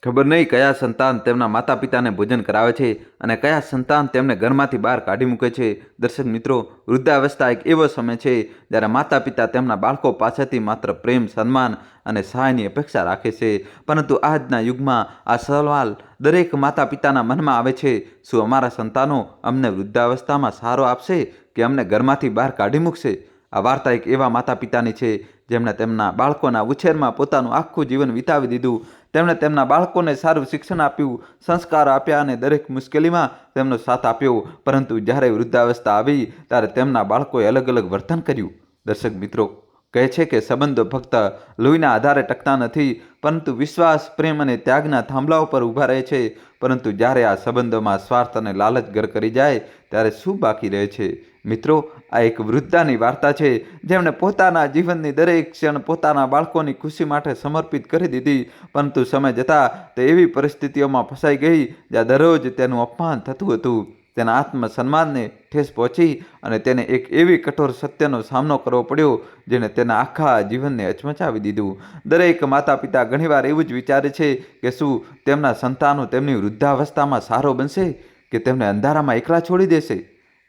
ખબર નહીં કયા સંતાન તેમના માતા પિતાને ભોજન કરાવે છે અને કયા સંતાન તેમને ઘરમાંથી બહાર કાઢી મૂકે છે. દર્શક મિત્રો, વૃદ્ધાવસ્થા એક એવો સમય છે જ્યારે માતા પિતા તેમના બાળકો પાસેથી માત્ર પ્રેમ, સન્માન અને સહાયની અપેક્ષા રાખે છે. પરંતુ આજના યુગમાં આ સવાલ દરેક માતા પિતાના મનમાં આવે છે: શું અમારા સંતાનો અમને વૃદ્ધાવસ્થામાં સહારો આપશે કે અમને ઘરમાંથી બહાર કાઢી મૂકશે? આ વાર્તા એક એવા માતા પિતાની છે જેમણે તેમના બાળકોના ઉછેરમાં પોતાનું આખું જીવન વિતાવી દીધું. તેમણે તેમના બાળકોને સારું શિક્ષણ આપ્યું, સંસ્કાર આપ્યા અને દરેક મુશ્કેલીમાં તેમનો સાથ આપ્યો. પરંતુ જ્યારે વૃદ્ધાવસ્થા આવી ત્યારે તેમના બાળકોએ અલગ અલગ વર્તન કર્યું. દર્શક મિત્રો, કહે છે કે સંબંધો ફક્ત લોહીના આધારે ટકતા નથી, પરંતુ વિશ્વાસ, પ્રેમ અને ત્યાગના થાંભલાઓ પર ઊભા રહે છે. પરંતુ જ્યારે આ સંબંધોમાં સ્વાર્થ અને લાલચ ઘર કરી જાય ત્યારે શું બાકી રહે છે? મિત્રો, આ એક વૃદ્ધાની વાર્તા છે જેમણે પોતાના જીવનની દરેક ક્ષણ પોતાના બાળકોની ખુશી માટે સમર્પિત કરી દીધી. પરંતુ સમય જતાં તે એવી પરિસ્થિતિઓમાં ફસાઈ ગઈ જ્યાં દરરોજ તેનું અપમાન થતું હતું. તેના આત્મસન્માનને ઠેસ પહોંચી અને તેને એક એવી કઠોર સત્યનો સામનો કરવો પડ્યો જેણે તેના આખા જીવનને હચમચાવી દીધું. દરેક માતા પિતા ઘણીવાર એવું જ વિચારે છે કે શું તેમના સંતાનો તેમની વૃદ્ધાવસ્થામાં સહારો બનશે કે તેમને અંધારામાં એકલા છોડી દેશે.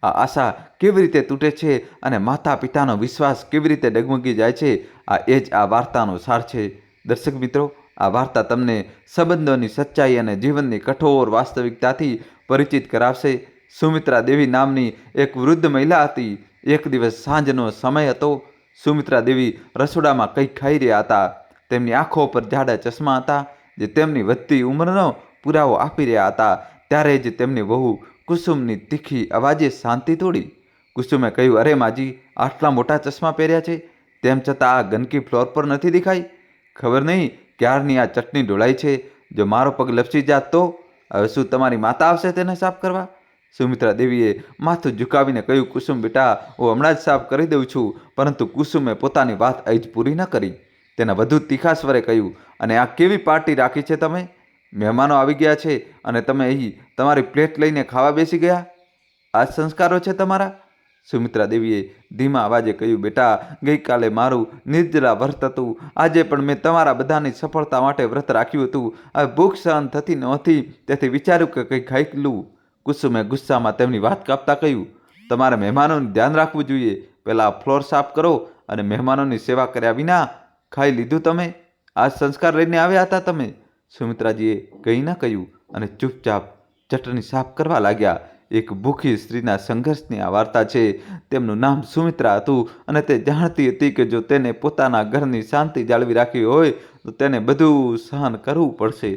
આ આશા કેવી રીતે તૂટે છે અને માતા પિતાનો વિશ્વાસ કેવી રીતે ડગમગી જાય છે, એ જ આ વાર્તાનો સાર છે. દર્શક મિત્રો, આ વાર્તા તમને સંબંધોની સચ્ચાઈ અને જીવનની કઠોર વાસ્તવિકતાથી પરિચિત કરાવશે. સુમિત્રા દેવી નામની એક વૃદ્ધ મહિલા હતી. એક દિવસ સાંજનો સમય હતો. સુમિત્રા દેવી રસોડામાં કંઈક ખાઈ રહ્યા હતા. તેમની આંખો પર જાડા ચશ્મા હતા જે તેમની વધતી ઉંમરનો પુરાવો આપી રહ્યા હતા. ત્યારે જ તેમની વહુ કુસુમની તીખી અવાજે શાંતિ તોડી. કુસુમે કહ્યું, અરે માજી, આટલા મોટા ચશ્મા પહેર્યા છે, તેમ છતાં આ ગંદકી ફ્લોર પર નથી દેખાઈ. ખબર નહીં ક્યારની આ ચટણી ઢોળાઈ છે. જો મારો પગ લપસી જાત તો? હવે શું તમારી માતા આવશે તેને સાફ કરવા? સુમિત્રા દેવીએ માથું ઝુકાવીને કહ્યું, કુસુમ બેટા, હું હમણાં જ સાફ કરી દઉં છું. પરંતુ કુસુમે પોતાની વાત અહીં જ પૂરી ન કરી. તેને વધુ તીખા સ્વરે કહ્યું, અને આ કેવી પાર્ટી રાખી છે તમે? મહેમાનો આવી ગયા છે અને તમે અહીં તમારી પ્લેટ લઈને ખાવા બેસી ગયા? આ સંસ્કારો છે તમારા? સુમિત્રા દેવીએ ધીમા અવાજે કહ્યું, બેટા, ગઈકાલે મારું નિર્જલા વ્રત હતું. આજે પણ મેં તમારા બધાની સફળતા માટે વ્રત રાખ્યું હતું. હવે ભૂખ સહન થતી નહોતી, તેથી વિચાર્યું કે કંઈ ખાઈ લઉં. કુસુમે ગુસ્સામાં તેમની વાત કાપતા કહ્યું, તમારે મહેમાનોનું ધ્યાન રાખવું જોઈએ. પહેલાં ફ્લોર સાફ કરો અને મહેમાનોની સેવા કર્યા વિના ખાઈ લીધું તમે? આ સંસ્કાર લઈને આવ્યા હતા તમે? સુમિત્રાજીએ કંઈ ન કહ્યું અને ચૂપચાપ ચટણી સાફ કરવા લાગ્યા. એક ભૂખી સ્ત્રીના સંઘર્ષની આ વાર્તા છે. તેમનું નામ સુમિત્રા હતું અને તે જાણતી હતી કે જો તેને પોતાના ઘરની શાંતિ જાળવી રાખવી હોય તો તેને બધું સહન કરવું પડશે.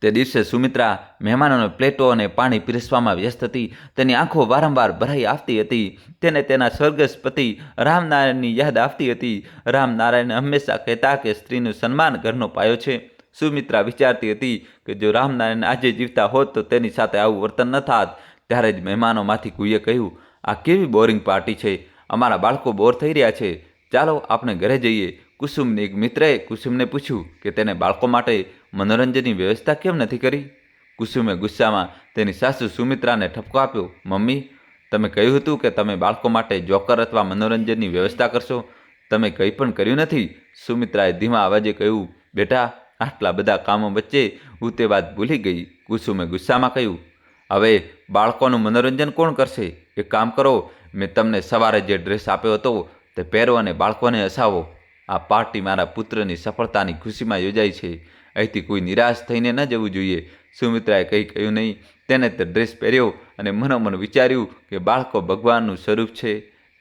તે દિવસે સુમિત્રા મહેમાનોને પ્લેટો અને પાણી પીરસવામાં વ્યસ્ત હતી. તેની આંખો વારંવાર ભરાઈ આવતી હતી. તેને તેના સ્વર્ગસ્થ પતિ રામનારાયણની યાદ આવતી હતી. રામનારાયણ હંમેશા કહેતા કે સ્ત્રીનું સન્માન ઘરનો પાયો છે. સુમિત્રા વિચારતી હતી કે જો રામનારાયણ આજે જીવતા હોત તો તેની સાથે આવું વર્તન ન થાત. ત્યારે જ મહેમાનોમાંથી કોઈએ કહ્યું, આ કેવી બોરિંગ પાર્ટી છે, અમારા બાળકો બોર થઈ રહ્યા છે, ચાલો આપણે ઘરે જઈએ. કુસુમની એક મિત્રએ કુસુમને પૂછ્યું કે તેને બાળકો માટે મનોરંજનની વ્યવસ્થા કેમ નથી કરી? કુસુમે ગુસ્સામાં તેની સાસુ સુમિત્રાને ઠપકો આપ્યો, મમ્મી, તમે કહ્યું હતું કે તમે બાળકો માટે જોકર અથવા મનોરંજનની વ્યવસ્થા કરશો. તમે કંઈ પણ કર્યું નથી. સુમિત્રાએ ધીમા અવાજે કહ્યું, બેટા, આટલા બધા કામો વચ્ચે હું તે વાત ભૂલી ગઈ. કુસુમે ગુસ્સામાં કહ્યું, હવે બાળકોનું મનોરંજન કોણ કરશે? એક કામ કરો, મેં તમને સવારે જે ડ્રેસ આપ્યો હતો તે પહેરો અને બાળકોને હસાવો. આ પાર્ટી મારા પુત્રની સફળતાની ખુશીમાં યોજાઈ છે. અહીંથી કોઈ નિરાશ થઈને ન જવું જોઈએ. સુમિત્રાએ કંઈ કહ્યું નહીં. તેને તે ડ્રેસ પહેર્યો અને મનોમન વિચાર્યું કે બાળકો ભગવાનનું સ્વરૂપ છે,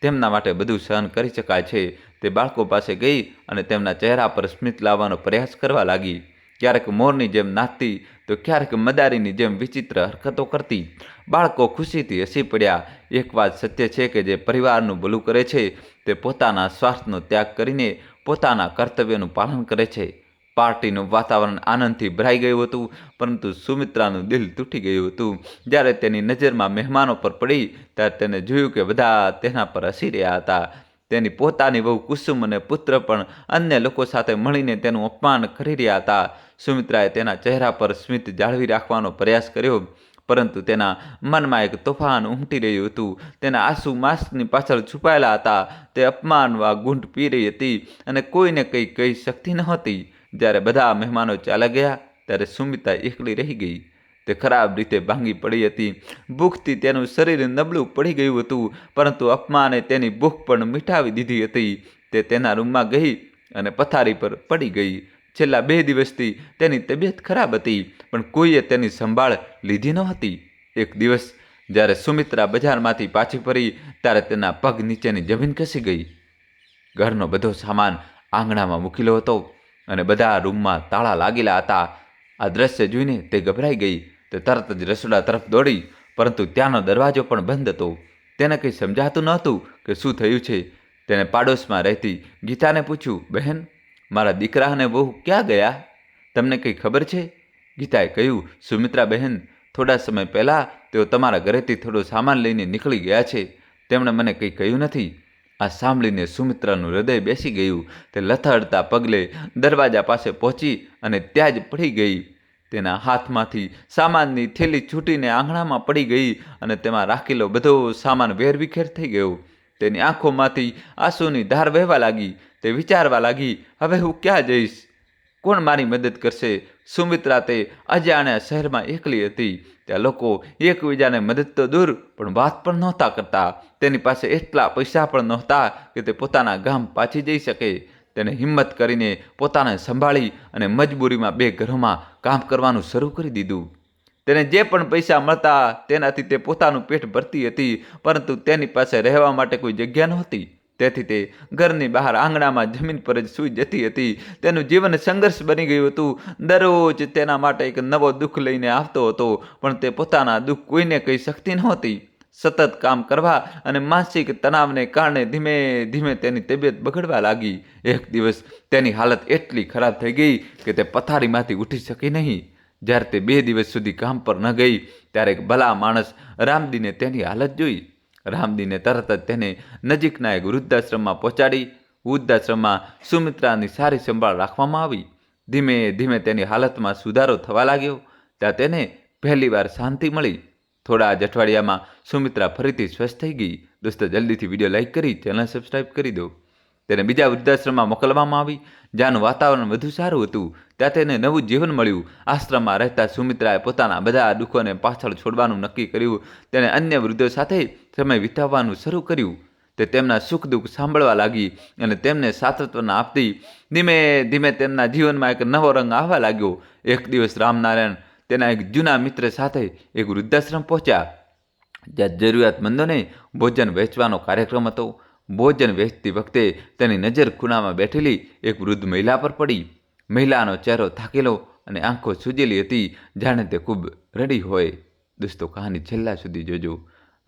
તેમના માટે બધું સહન કરી શકાય છે. તે બાળકો પાસે ગઈ અને તેમના ચહેરા પર સ્મિત લાવવાનો પ્રયાસ કરવા લાગી. ક્યારેક મોરની જેમ નાચતી તો ક્યારેક મદારીની જેમ વિચિત્ર હરકતો કરતી. બાળકો ખુશીથી હસી પડ્યા. એક વાત સત્ય છે કે જે પરિવારનું ભલું કરે છે તે પોતાના સ્વાર્થનો ત્યાગ કરીને પોતાના કર્તવ્યનું પાલન કરે છે. પાર્ટીનું વાતાવરણ આનંદથી ભરાઈ ગયું હતું, પરંતુ સુમિત્રાનું દિલ તૂટી ગયું હતું. જ્યારે તેની નજરમાં મહેમાનો પર પડી ત્યારે તેને જોયું કે બધા તેના પર હસી રહ્યા હતા. તેની પોતાની વહુ કુસુમ અને પુત્ર પણ અન્ય લોકો સાથે મળીને તેનું અપમાન કરી રહ્યા હતા. સુમિત્રાએ તેના ચહેરા પર સ્મિત જાળવી રાખવાનો પ્રયાસ કર્યો, પરંતુ તેના મનમાં એક તોફાન ઉમટી રહ્યું હતું. તેના આંસુ માસ્કની પાછળ છુપાયેલા હતા. તે અપમાનવા ઘૂંટ પી રહી હતી અને કોઈને કંઈ કહી શકતી નહોતી. જ્યારે બધા મહેમાનો ચાલ્યા ગયા ત્યારે સુમિત્રા એકલી રહી ગઈ. તે ખરાબ રીતે ભાંગી પડી હતી. ભૂખથી તેનું શરીર નબળું પડી ગયું હતું, પરંતુ અપમાને તેની ભૂખ પણ મીઠાવી દીધી હતી. તે તેના રૂમમાં ગઈ અને પથારી પર પડી ગઈ. છેલ્લા 2 દિવસથી તેની તબિયત ખરાબ હતી, પણ કોઈએ તેની સંભાળ લીધી નહોતી. એક દિવસ જ્યારે સુમિત્રા બજારમાંથી પાછી ફરી ત્યારે તેના પગ નીચેની જમીન ખસી ગઈ. ઘરનો બધો સામાન આંગણામાં મૂકેલો હતો અને બધા રૂમમાં તાળા લાગેલા હતા. આ દ્રશ્ય જોઈને તે ગભરાઈ ગઈ. તે તરત જ રસોડા તરફ દોડી, પરંતુ ત્યાંનો દરવાજો પણ બંધ હતો. તેને કંઈ સમજાતું નહોતું કે શું થયું છે. તેને પાડોશમાં રહેતી ગીતાને પૂછ્યું, બહેન, મારા દીકરા અને વહુ ક્યાં ગયા? તમને કંઈ ખબર છે? ગીતાએ કહ્યું, સુમિત્રા બહેન, થોડા સમય પહેલાં તેઓ તમારા ઘરેથી થોડો સામાન લઈને નીકળી ગયા છે. તેમણે મને કંઈ કહ્યું નથી. આ સાંભળીને સુમિત્રાનું હૃદય બેસી ગયું. તે લથડતા પગલે દરવાજા પાસે પહોંચી અને ત્યાં જ પડી ગઈ. તેના હાથમાંથી સામાનની થેલી છૂટીને આંગણામાં પડી ગઈ અને તેમાં રાખેલો બધો સામાન વેરવિખેર થઈ ગયો. તેની આંખોમાંથી આંસુની ધાર વહેવા લાગી. તે વિચારવા લાગી, હવે હું ક્યાં જઈશ? કોણ મારી મદદ કરશે? સુમિત્રા તે અજાણ્યા શહેરમાં એકલી હતી. ત્યાં લોકો એકબીજાને મદદ તો દૂર, પણ વાત પણ નહોતા કરતા. તેની પાસે એટલા પૈસા પણ નહોતા કે તે પોતાના ગામ પાછી જઈ શકે. તેને હિંમત કરીને પોતાને સંભાળી અને મજબૂરીમાં 2 ઘરોમાં કામ કરવાનું શરૂ કરી દીધું. તેને જે પણ પૈસા મળતા તેનાથી તે પોતાનું પેટ ભરતી હતી, પરંતુ તેની પાસે રહેવા માટે કોઈ જગ્યા નહોતી. તેથી તે ઘરની બહાર આંગણામાં જમીન પર જ સૂઈ જતી હતી. તેનું જીવન સંઘર્ષ બની ગયું હતું. દરરોજ તેના માટે એક નવો દુઃખ લઈને આવતો હતો, પણ તે પોતાના દુઃખ કોઈને કહી શકતી નહોતી. સતત કામ કરવા અને માનસિક તણાવને કારણે ધીમે ધીમે તેની તબિયત બગડવા લાગી. એક દિવસ તેની હાલત એટલી ખરાબ થઈ ગઈ કે તે પથારીમાંથી ઉઠી શકી નહીં. જ્યારે તે 2 દિવસ સુધી કામ પર ન ગઈ ત્યારે એક ભલા માણસ રામદીને તેની હાલત જોઈ. રામદીને તરત જ તેને નજીકના એક વૃદ્ધાશ્રમમાં પહોંચાડી. વૃદ્ધાશ્રમમાં સુમિત્રાની સારી સંભાળ રાખવામાં આવી. ધીમે ધીમે તેની હાલતમાં સુધારો થવા લાગ્યો. ત્યાં તેને પહેલીવાર શાંતિ મળી. થોડા જ અઠવાડિયામાં સુમિત્રા ફરીથી સ્વસ્થ થઈ ગઈ. દોસ્તો, જલ્દીથી વિડીયો લાઇક કરી ચેનલ સબસ્ક્રાઈબ કરી દો. તેને બીજા વૃદ્ધાશ્રમમાં મોકલવામાં આવી, જ્યાંનું વાતાવરણ વધુ સારું હતું. ત્યાં તેને નવું જીવન મળ્યું. આશ્રમમાં રહેતા સુમિત્રાએ પોતાના બધા દુઃખોને પાછળ છોડવાનું નક્કી કર્યું. તેણે અન્ય વૃદ્ધો સાથે સમય વિતાવવાનું શરૂ કર્યું. તે તેમના સુખ દુઃખ સાંભળવા લાગી અને તેમને સાંત્વના આપતી. ધીમે ધીમે તેમના જીવનમાં એક નવો રંગ આવવા લાગ્યો. એક દિવસ રામનારાયણ તેના એક જૂના મિત્ર સાથે એક વૃદ્ધાશ્રમ પહોંચ્યા, જ્યાં જરૂરિયાતમંદોને ભોજન વહેંચવાનો કાર્યક્રમ હતો. ભોજન વહેંચતી વખતે તેની નજર ખૂણામાં બેઠેલી એક વૃદ્ધ મહિલા પર પડી. મહિલાનો ચહેરો થાકેલો અને આંખો સૂજેલી હતી, જાણે તે ખૂબ રડી હોય. દોસ્તો, કહાની છેલ્લા સુધી જોજો.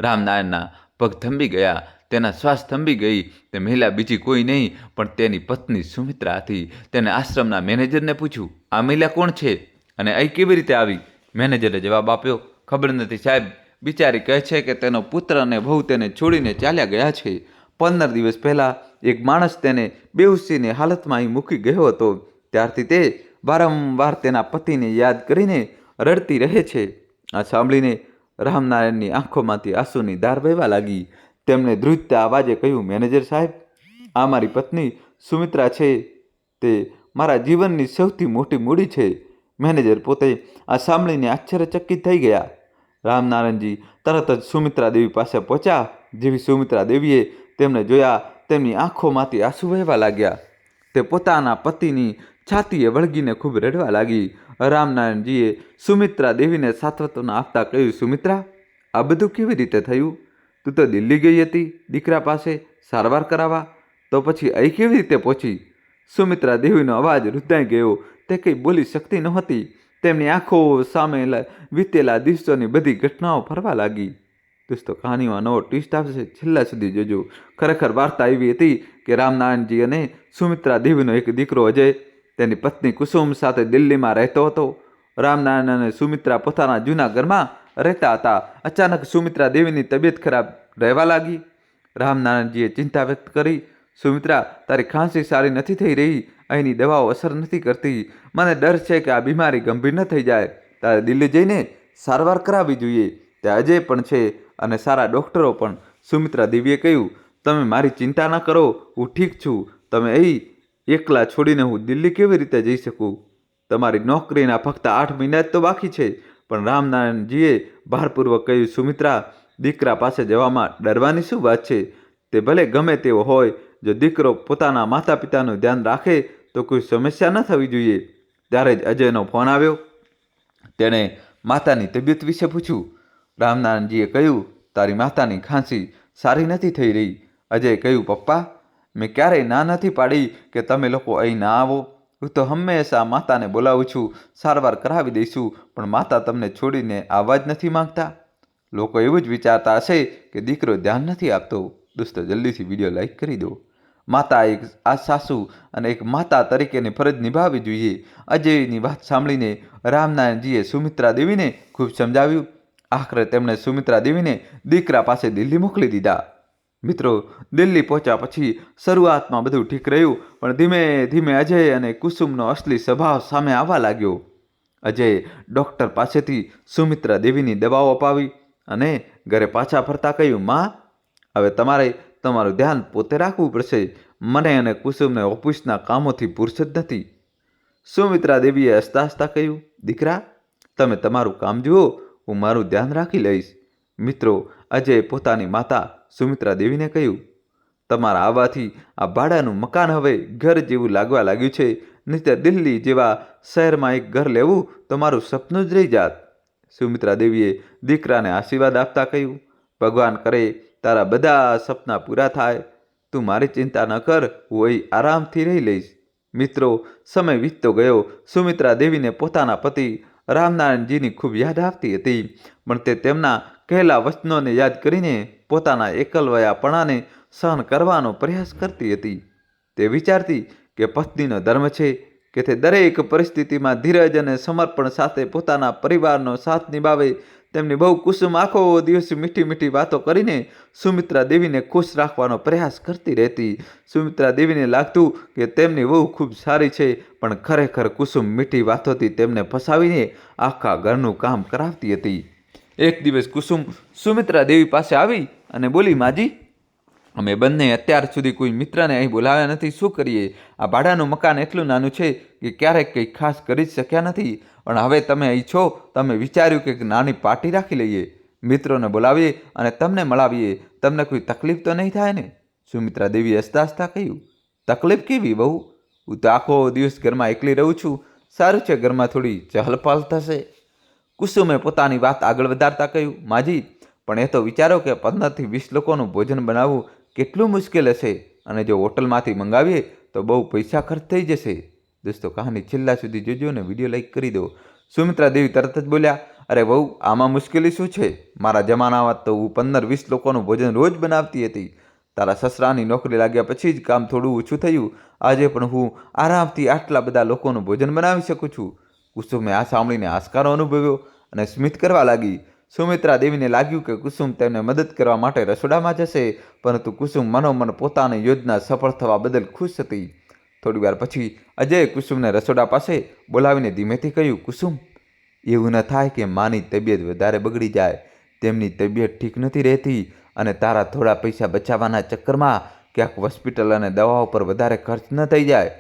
રામનારાયણના પગ થંભી ગયા. તેના શ્વાસ થંભી ગઈ. તે મહિલા બીજી કોઈ નહીં પણ તેની પત્ની સુમિત્રા હતી. તેને આશ્રમના મેનેજરને પૂછ્યું, આ મહિલા કોણ છે અને અહીં કેવી રીતે આવી? મેનેજરે જવાબ આપ્યો, ખબર નથી સાહેબ. બિચારી કહે છે કે તેનો પુત્ર અને વહુ તેને છોડીને ચાલ્યા ગયા છે. 15 દિવસ પહેલાં એક માણસ તેને બેહોશીની હાલતમાં અહીં મૂકી ગયો હતો. ત્યારથી તે વારંવાર તેના પતિને યાદ કરીને રડતી રહે છે. આ સાંભળીને રામનારાયણની આંખોમાંથી આંસુની ધાર વહેવા લાગી. તેમણે ધ્રુજતા અવાજે કહ્યું, મેનેજર સાહેબ, આ મારી પત્ની સુમિત્રા છે. તે મારા જીવનની સૌથી મોટી મૂડી છે. મેનેજર પોતે આ સાંભળીને આશ્ચર્યચકિત થઈ ગયા. રામનારાયણજી તરત જ સુમિત્રા દેવી પાસે પહોંચ્યા. જેવી સુમિત્રા દેવીએ તેમને જોયા, તેમની આંખોમાંથી આંસુ વહેવા લાગ્યા. તે પોતાના પતિની છાતીએ વળગીને ખૂબ રડવા લાગી. રામનારાયણજીએ સુમિત્રા દેવીને સાંત્વના આપતા કહ્યું, સુમિત્રા, આ બધું કેવી રીતે થયું? તું તો દિલ્હી ગઈ હતી દીકરા પાસે સારવાર કરાવવા, તો પછી અહીં કેવી રીતે પહોંચી? સુમિત્રા દેવીનો અવાજ રૂંધાઈ ગયો. તે કંઈ બોલી શકતી નહોતી. તેમની આંખો સામે વીતેલા દિવસોની બધી ઘટનાઓ ફરવા લાગી. દોસ્તો, કહાનીમાં નવો ટ્વિસ્ટ આવશે, છેલ્લા સુધી જોજો. ખરેખર વાર્તા એવી હતી કે રામનારાયણજી અને સુમિત્રા દેવીનો એક દીકરો અજય તેની પત્ની કુસુમ સાથે દિલ્હીમાં રહેતો હતો. રામનારાયણ અને સુમિત્રા પોતાના જૂના ઘરમાં રહેતા હતા. અચાનક સુમિત્રા દેવીની તબિયત ખરાબ રહેવા લાગી. રામનારાયણજીએ ચિંતા વ્યક્ત કરી, સુમિત્રા, તારી ખાંસી સારી નથી થઈ રહી. અહીંની દવાઓ અસર નથી કરતી. મને ડર છે કે આ બીમારી ગંભીર ન થઈ જાય. તારે દિલ્હી જઈને સારવાર કરાવવી જોઈએ. ત્યાં અજય પણ છે અને સારા ડૉક્ટરો પણ. સુમિત્રા દેવીએ કહ્યું, તમે મારી ચિંતા ન કરો, હું ઠીક છું. તમે અહીં એકલા છોડીને હું દિલ્હી કેવી રીતે જઈ શકું? તમારી નોકરીના ફક્ત 8 મહિના જ તો બાકી છે. પણ રામનારાયણજીએ ભારપૂર્વક કહ્યું, સુમિત્રા, દીકરા પાસે જવામાં ડરવાની શું વાત છે? તે ભલે ગમે તેવો હોય, જો દીકરો પોતાના માતા પિતાનું ધ્યાન રાખે તો કોઈ સમસ્યા ન થવી જોઈએ. ત્યારે જ અજયનો ફોન આવ્યો. તેણે માતાની તબિયત વિશે પૂછ્યું. રામનારાયણજીએ કહ્યું, તારી માતાની ખાંસી સારી નથી થઈ રહી. અજયે કહ્યું, પપ્પા, મેં ક્યારેય ના નથી પાડી કે તમે લોકો અહીં ના આવો. હું તો હંમેશા માતાને બોલાવું છું, સારવાર કરાવી દઈશું, પણ માતા તમને છોડીને આવવા જ નથી માંગતા. લોકો એવું જ વિચારતા હશે કે દીકરો ધ્યાન નથી આપતો. દોસ્તો, જલ્દીથી વિડીયો લાઈક કરી દો. માતા એક આ સાસુ અને એક માતા તરીકેની ફરજ નિભાવવી જોઈએ. અજયની વાત સાંભળીને રામનારાયણજીએ સુમિત્રા દેવીને ખૂબ સમજાવ્યું. આખરે તેમણે સુમિત્રા દેવીને દીકરા પાસે દિલ્હી મોકલી દીધા. મિત્રો, દિલ્હી પહોંચ્યા પછી શરૂઆતમાં બધું ઠીક રહ્યું, પણ ધીમે ધીમે અજય અને કુસુમનો અસલી સ્વભાવ સામે આવવા લાગ્યો. અજયે ડૉક્ટર પાસેથી સુમિત્રા દેવીની દવાઓ અપાવી અને ઘરે પાછા ફરતા કહ્યું, માં, હવે તમારે તમારું ધ્યાન પોતે રાખવું પડશે. મને અને કુસુમને ઓફિસના કામોથી ફુરસદ નથી. સુમિત્રા દેવીએ હસતા હસતા કહ્યું, દીકરા, તમે તમારું કામ જુઓ, હું મારું ધ્યાન રાખી લઈશ. મિત્રો, અજયે પોતાની માતા સુમિત્રા દેવીને કહ્યું, તમારા આવવાથી આ ભાડાનું મકાન હવે ઘર જેવું લાગવા લાગ્યું છે. નહીંતર દિલ્હી જેવા શહેરમાં એક ઘર લેવું તો મારું સપનું જ રહી જાત. સુમિત્રા દેવીએ દીકરાને આશીર્વાદ આપતા કહ્યું, ભગવાન કરે તારા બધા સપના પૂરા થાય. તું મારી ચિંતા ન કર, હું અહીં આરામથી રહી લઈશ. મિત્રો, સમય વીતતો ગયો. સુમિત્રા દેવીને પોતાના પતિ રામનારાયણજીની ખૂબ યાદ આવતી હતી, પણ તે તેમના કહેલા વચનોને યાદ કરીને પોતાના એકલવયાપણાને સહન કરવાનો પ્રયાસ કરતી હતી. તે વિચારતી કે પત્નીનો ધર્મ છે કે તે દરેક પરિસ્થિતિમાં ધીરજ અને સમર્પણ સાથે પોતાના પરિવારનો સાથ નિભાવે. તેમની બહુ કુસુમ આખો દિવસ મીઠી મીઠી વાતો કરીને સુમિત્રા દેવીને ખુશ રાખવાનો પ્રયાસ કરતી રહેતી. સુમિત્રા દેવીને લાગતું કે તેમની વહુ ખૂબ સારી છે, પણ ખરેખર કુસુમ મીઠી વાતોથી તેમને ફસાવીને આખા ઘરનું કામ કરાવતી હતી. એક દિવસ કુસુમ સુમિત્રા દેવી પાસે આવી અને બોલી, માજી, અમે બંને અત્યાર સુધી કોઈ મિત્રને અહીં બોલાવ્યા નથી. શું કરીએ? આ ભાડાનું મકાન એટલું નાનું છે કે ક્યારેક કંઈ ખાસ કરી જ શક્યા નથી. પણ હવે તમે અહીં છો, તમે વિચાર્યું કે એક નાની પાર્ટી રાખી લઈએ, મિત્રોને બોલાવીએ અને તમને મળાવીએ. તમને કોઈ તકલીફ તો નહીં થાય ને? સુમિત્રા દેવીએ હસતા હસતા કહ્યું, તકલીફ કેવી બહુ? હું તો આખો દિવસ ઘરમાં એકલી રહું છું. સારું છે, ઘરમાં થોડી ચહલપહલ થશે. કુસુમે પોતાની વાત આગળ વધારતા કહ્યું, માજી, પણ એ તો વિચારો કે 15થી 20 લોકોનું ભોજન બનાવવું કેટલું મુશ્કેલ હશે, અને જો હોટલમાંથી મંગાવીએ તો બહુ પૈસા ખર્ચ થઈ જશે. દોસ્તો, કહાની છેલ્લા સુધી જોજો ને વિડીયો લાઈક કરી દો. સુમિત્રા દેવી તરત જ બોલ્યા, અરે વહુ, આમાં મુશ્કેલી શું છે? મારા જમાનામાં તો હું 15-20 લોકોનું ભોજન રોજ બનાવતી હતી. તારા સસરાની નોકરી લાગ્યા પછી જ કામ થોડું ઓછું થયું. આજે પણ હું આરામથી આટલા બધા લોકોનું ભોજન બનાવી શકું છું. કુસુમે આ સાંભળીને હાશકારો અનુભવ્યો અને સ્મિત કરવા લાગી. સુમિત્રા દેવીને લાગ્યું કે કુસુમ તેમને મદદ કરવા માટે રસોડામાં જશે, પરંતુ કુસુમ મનોમન પોતાની યોજના સફળ થવા બદલ ખુશ હતી. થોડી વાર પછી અજયે કુસુમને રસોડા પાસે બોલાવીને ધીમેથી કહ્યું, કુસુમ, એવું ન થાય કે માની તબિયત વધારે બગડી જાય. તેમની તબિયત ઠીક નથી રહેતી અને તારા થોડા પૈસા બચાવવાના ચક્કરમાં ક્યાંક હોસ્પિટલ અને દવાઓ પર વધારે ખર્ચ ન થઈ જાય.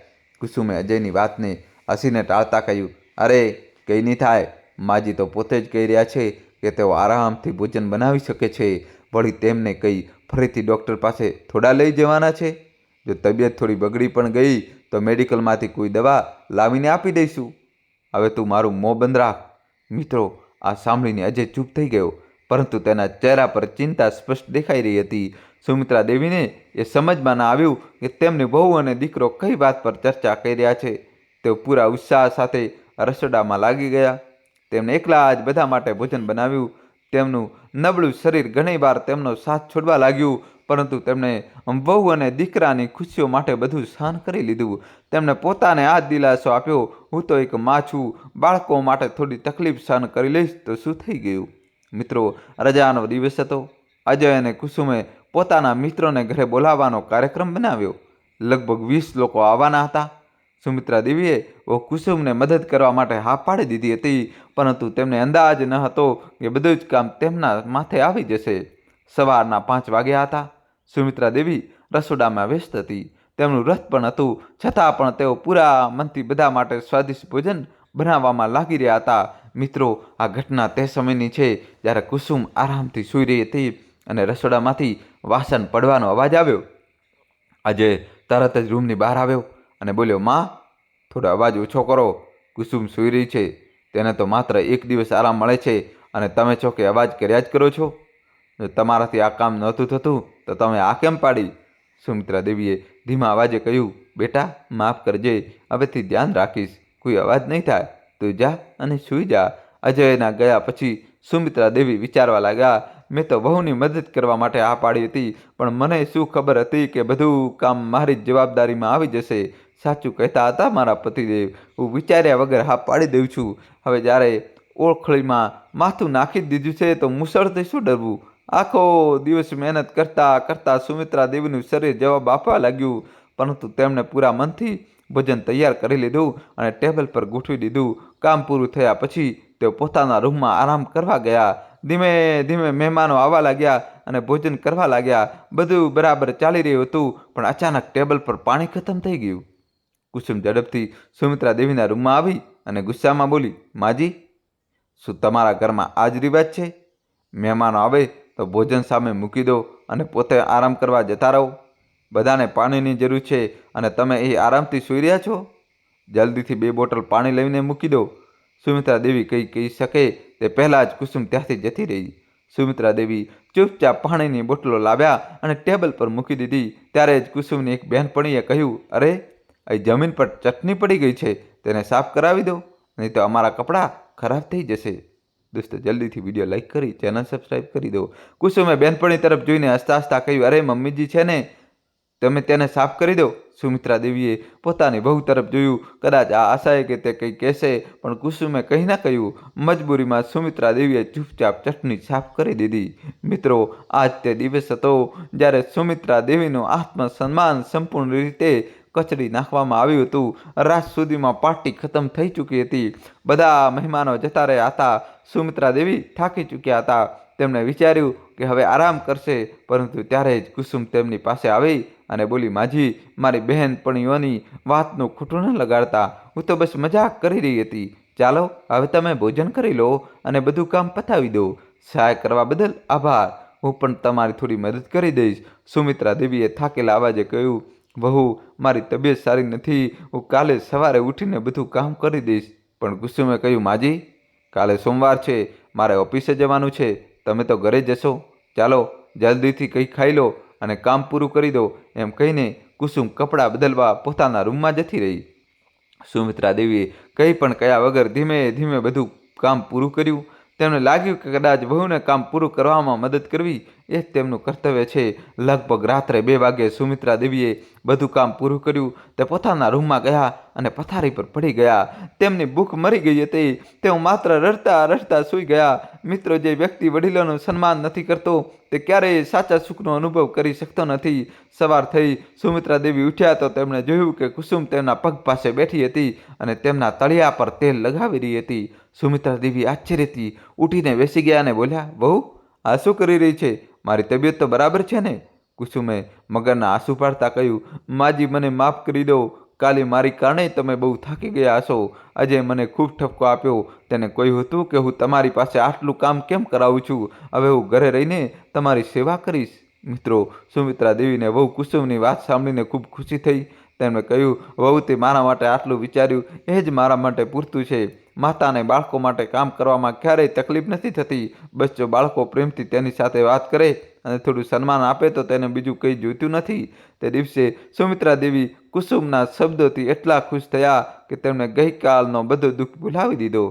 કુસુમે અજયની વાતને હસીને ટાળતા કહ્યું, અરે કંઈ નહીં થાય. માજી તો પોતે જ કહી રહ્યા છે કે તેઓ આરામથી ભોજન બનાવી શકે છે. વળી તેમને કંઈ ફરીથી ડૉક્ટર પાસે થોડા લઈ જવાના છે? જો તબિયત થોડી બગડી પણ ગઈ તો મેડિકલમાંથી કોઈ દવા લાવીને આપી દઈશું. હવે તું મારું મોં બંધ રાખ. મિત્રો, આ સાંભળીને અજય ચૂપ થઈ ગયો, પરંતુ તેના ચહેરા પર ચિંતા સ્પષ્ટ દેખાઈ રહી હતી. સુમિત્રા દેવીને એ સમજમાં ના આવ્યું કે તેમની વહુ અને દીકરો કઈ વાત પર ચર્ચા કરી રહ્યા છે. તેઓ પૂરા ઉત્સાહ સાથે રસોડામાં લાગી ગયા. તેમણે એકલા જ બધા માટે ભોજન બનાવ્યું. તેમનું નબળું શરીર ઘણીવાર તેમનો સાથ છોડવા લાગ્યું, પરંતુ તેમણે વહુ અને દીકરાની ખુશીઓ માટે બધું સહન કરી લીધું. તેમણે પોતાને આ દિલાસો આપ્યો, હું તો એક માં છું, બાળકો માટે થોડી તકલીફ સહન કરી લઈશ તો શું થઈ ગયું. મિત્રો, રજાનો દિવસ હતો. અજય અને કુસુમે પોતાના મિત્રોને ઘરે બોલાવવાનો કાર્યક્રમ બનાવ્યો. લગભગ 20 લોકો આવવાના હતા. સુમિત્રા દેવીએ કુસુમને મદદ કરવા માટે હા પાડી દીધી હતી, પરંતુ તેમને અંદાજ ન હતો કે બધું જ કામ તેમના માથે આવી જશે. સવારના 5 વાગ્યા હતા. સુમિત્રા દેવી રસોડામાં વ્યસ્ત હતી. તેમનું વ્રત પણ હતું, છતાં પણ તેઓ પૂરા મનથી બધા માટે સ્વાદિષ્ટ ભોજન બનાવવામાં લાગી રહ્યા હતા. મિત્રો, આ ઘટના તે સમયની છે જ્યારે કુસુમ આરામથી સૂઈ રહી હતી અને રસોડામાંથી વાસણ પડવાનો અવાજ આવ્યો. અજય તરત જ રૂમની બહાર આવ્યો અને બોલ્યો, માં, થોડો અવાજ ઓછો કરો. કુસુમ સૂઈ રહી છે, તેને તો માત્ર 1 દિવસ આરામ મળે છે અને તમે છો કે અવાજ કર્યા જ કરો છો. જો તમારાથી આ કામ નહોતું થતું તો તમે આ કેમ પાડી? સુમિત્રા દેવીએ ધીમા અવાજે કહ્યું, બેટા, માફ કરજે, હવેથી ધ્યાન રાખીશ, કોઈ અવાજ નહીં થાય, તું જા અને સૂઈ જા. અજયના ગયા પછી સુમિત્રા દેવી વિચારવા લાગ્યા, મેં તો વહુની મદદ કરવા માટે આ પાડી હતી, પણ મને શું ખબર હતી કે બધું કામ મારી જ જવાબદારીમાં આવી જશે. સાચું કહેતા હતા મારા પતિદેવ, હું વિચાર્યા વગર હા પાડી દઉં છું. હવે જ્યારે ઓળખળીમાં માથું નાખી જ દીધું છે તો મુસળથી શું ડરવું? આખો દિવસ મહેનત કરતાં કરતાં સુમિત્રા દેવીનું શરીર જવાબ આપવા લાગ્યું, પરંતુ તેમણે પૂરા મનથી ભોજન તૈયાર કરી લીધું અને ટેબલ પર ગોઠવી દીધું. કામ પૂરું થયા પછી તેઓ પોતાના રૂમમાં આરામ કરવા ગયા. ધીમે ધીમે મહેમાનો આવવા લાગ્યા અને ભોજન કરવા લાગ્યા. બધું બરાબર ચાલી રહ્યું હતું, પણ અચાનક ટેબલ પર પાણી ખતમ થઈ ગયું. કુસુમ ઝડપથી સુમિત્રા દેવીના રૂમમાં આવી અને ગુસ્સામાં બોલી, માજી, શું તમારા ઘરમાં આ જ રિવાજ છે? મહેમાનો આવે તો ભોજન સામે મૂકી દો અને પોતે આરામ કરવા જતા રહો. બધાને પાણીની જરૂર છે અને તમે એ આરામથી સૂઈ રહ્યા છો. જલ્દીથી 2 બોટલ પાણી લઈને મૂકી દો. સુમિત્રા દેવી કંઈ કહી શકે તે પહેલાં જ કુસુમ ત્યાંથી જતી રહી. સુમિત્રા દેવી ચૂપચાપ પાણીની બોટલો લાવ્યા અને ટેબલ પર મૂકી દીધી. ત્યારે જ કુસુમની એક બહેનપણીએ કહ્યું, અરે, અહીં જમીન પર ચટણી પડી ગઈ છે, તેને સાફ કરાવી દો, નહીં તો અમારા કપડાં ખરાબ થઈ જશે. દોસ્તો, જલ્દીથી વિડીયો લાઈક કરી ચેનલ સબસ્ક્રાઈબ કરી દો. કુસુમે બહેનપણી તરફ જોઈને હસતા હસતા કહ્યું, અરે મમ્મીજી છે ને, તમે તેને સાફ કરી દો. સુમિત્રા દેવીએ પોતાની વહુ તરફ જોયું. કદાચ આ આશાએ કે તે કંઈ કહેશે, પણ કુસુમે કંઈ ના કહ્યું. મજબૂરીમાં સુમિત્રા દેવીએ ચૂપચાપ ચટણી સાફ કરી દીધી. મિત્રો, આજ તે દિવસ હતો જ્યારે સુમિત્રા દેવીનું આત્મસન્માન સંપૂર્ણ રીતે કચડી નાખવામાં આવ્યું હતું. રાત સુધીમાં પાર્ટી ખતમ થઈ ચૂકી હતી. બધા મહેમાનો જતા રહ્યા હતા. સુમિત્રા દેવી થાકી ચૂક્યા હતા. તેમણે વિચાર્યું કે હવે આરામ કરશે, પરંતુ ત્યારે જ કુસુમ તેમની પાસે આવી અને બોલી, માજી, મારી બહેનપણીઓની વાતનું ખોટું ન લગાડતા, હું તો બસ મજાક કરી રહી હતી. ચાલો હવે તમે ભોજન કરી લો અને બધું કામ પતાવી દો. સહાય કરવા બદલ આભાર. હું પણ તમારી થોડી મદદ કરી દઈશ. સુમિત્રા દેવીએ થાકેલા અવાજે કહ્યું, વહુ, મારી તબિયત સારી નથી, હું કાલે સવારે ઉઠીને બધું કામ કરી દઈશ. પણ કુસુમે કહ્યું, માજી, કાલે સોમવાર છે, મારે ઓફિસે જવાનું છે, તમે તો ઘરે જશો. ચાલો જલ્દીથી કંઈ ખાઈ લો અને કામ પૂરું કરી દો. એમ કહીને કુસુમ કપડાં બદલવા પોતાના રૂમમાં જતી રહી. સુમિત્રા દેવીએ કંઈ પણ કહ્યા વગર ધીમે ધીમે બધું કામ પૂરું કર્યું. તેમને લાગ્યું કે કદાચ વહુને કામ પૂરું કરવામાં મદદ કરવી એ જ તેમનું કર્તવ્ય છે. લગભગ રાત્રે 2 વાગ્યે સુમિત્રા દેવીએ બધું કામ પૂરું કર્યું. તે પોતાના રૂમમાં ગયા અને પથારી પર પડી ગયા. તેમની ભૂખ મરી ગઈ હતી. તેઓ માત્ર રડતા રડતા સૂઈ ગયા. મિત્રો, જે વ્યક્તિ વડીલોનું સન્માન નથી કરતો તે ક્યારેય સાચા સુખનો અનુભવ કરી શકતો નથી. સવાર થઈ સુમિત્રા દેવી ઉઠ્યા તો તેમણે જોયું કે કુસુમ તેમના પગ પાસે બેઠી હતી અને તેમના તળિયા પર તેલ લગાવી રહી હતી. સુમિત્રા દેવી આશ્ચર્યથી ઉઠીને બેસી ગયા અને બોલ્યા, વહુ, આ શું કરી રહી છે? મારી તબિયત તો બરાબર છે ને? કુસુમે મગરના આંસુ પાડતા કહ્યું, માજી, મને માફ કરી દો. કાલે મારી કારણે તમે બહુ થાકી ગયા હશો. આજે મને ખૂબ ઠપકો આપ્યો. તેને કહ્યું હતું કે હું તમારી પાસે આટલું કામ કેમ કરાવું છું. હવે હું ઘરે રહીને તમારી સેવા કરીશ. મિત્રો, સુમિત્રા દેવીને વહુ કુસુમની વાત સાંભળીને ખૂબ ખુશી થઈ. તેમણે કહ્યું, વહુ, તે મારા માટે આટલું વિચાર્યું એ જ મારા માટે પૂરતું છે. માતા અને બાળકો માટે કામ કરવામાં ક્યારેય તકલીફ નથી થતી. બસ જો બાળકો પ્રેમથી તેની સાથે વાત કરે અને થોડું સન્માન આપે તો તેને બીજું કંઈ જોઈતું નથી. તે દિવસે સુમિત્રા દેવી કુસુમના શબ્દોથી એટલા ખુશ થયા કે તેમણે ગઈકાલનો બધો દુઃખ ભૂલાવી દીધો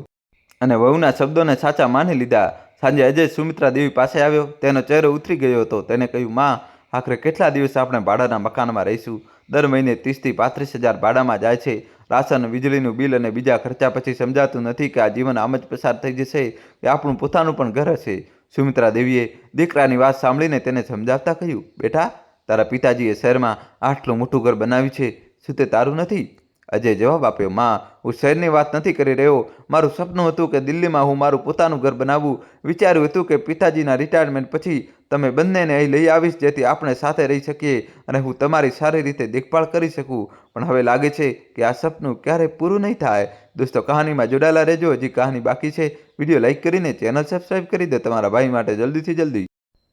અને વહુના શબ્દોને સાચા માની લીધા. સાંજે અજય સુમિત્રા દેવી પાસે આવ્યો. તેનો ચહેરો ઉતરી ગયો હતો. તેને કહ્યું, માં, આખરે કેટલા દિવસ આપણે ભાડાના મકાનમાં રહીશું? દર મહિને 30 થી 35 હજાર ભાડામાં જાય છે. રાશન, વીજળીનું બિલ અને બીજા ખર્ચા પછી સમજાતું નથી કે આ જીવન આમ જ પસાર થઈ જશે કે આપણું પોતાનું પણ ઘર હશે. સુમિત્રા દેવીએ દીકરાની વાત સાંભળીને તેને સમજાવતા કહ્યું, બેટા, તારા પિતાજીએ શહેરમાં આટલું મોટું ઘર બનાવ્યું છે, શું તે તારું નથી? અજય જવાબ આપ્યો, માં, હું શહેરની વાત નથી કરી રહ્યો. મારું સપનું હતું કે દિલ્હીમાં હું મારું પોતાનું ઘર બનાવું. વિચાર્યું હતું કે પિતાજીના રિટાયરમેન્ટ પછી તમે બંનેને અહીં લઈ આવીશ, જેથી આપણે સાથે રહી શકીએ અને હું તમારી સારી રીતે દેખભાળ કરી શકું. પણ હવે લાગે છે કે આ સપનું ક્યારેય પૂરું નહીં થાય. દોસ્તો, કહાનીમાં જોડાયેલા રહેજો. હજી કહાની બાકી છે. વિડીયો લાઇક કરીને ચેનલ સબસ્ક્રાઈબ કરી દો તમારા ભાઈ માટે જલ્દીથી જલ્દી.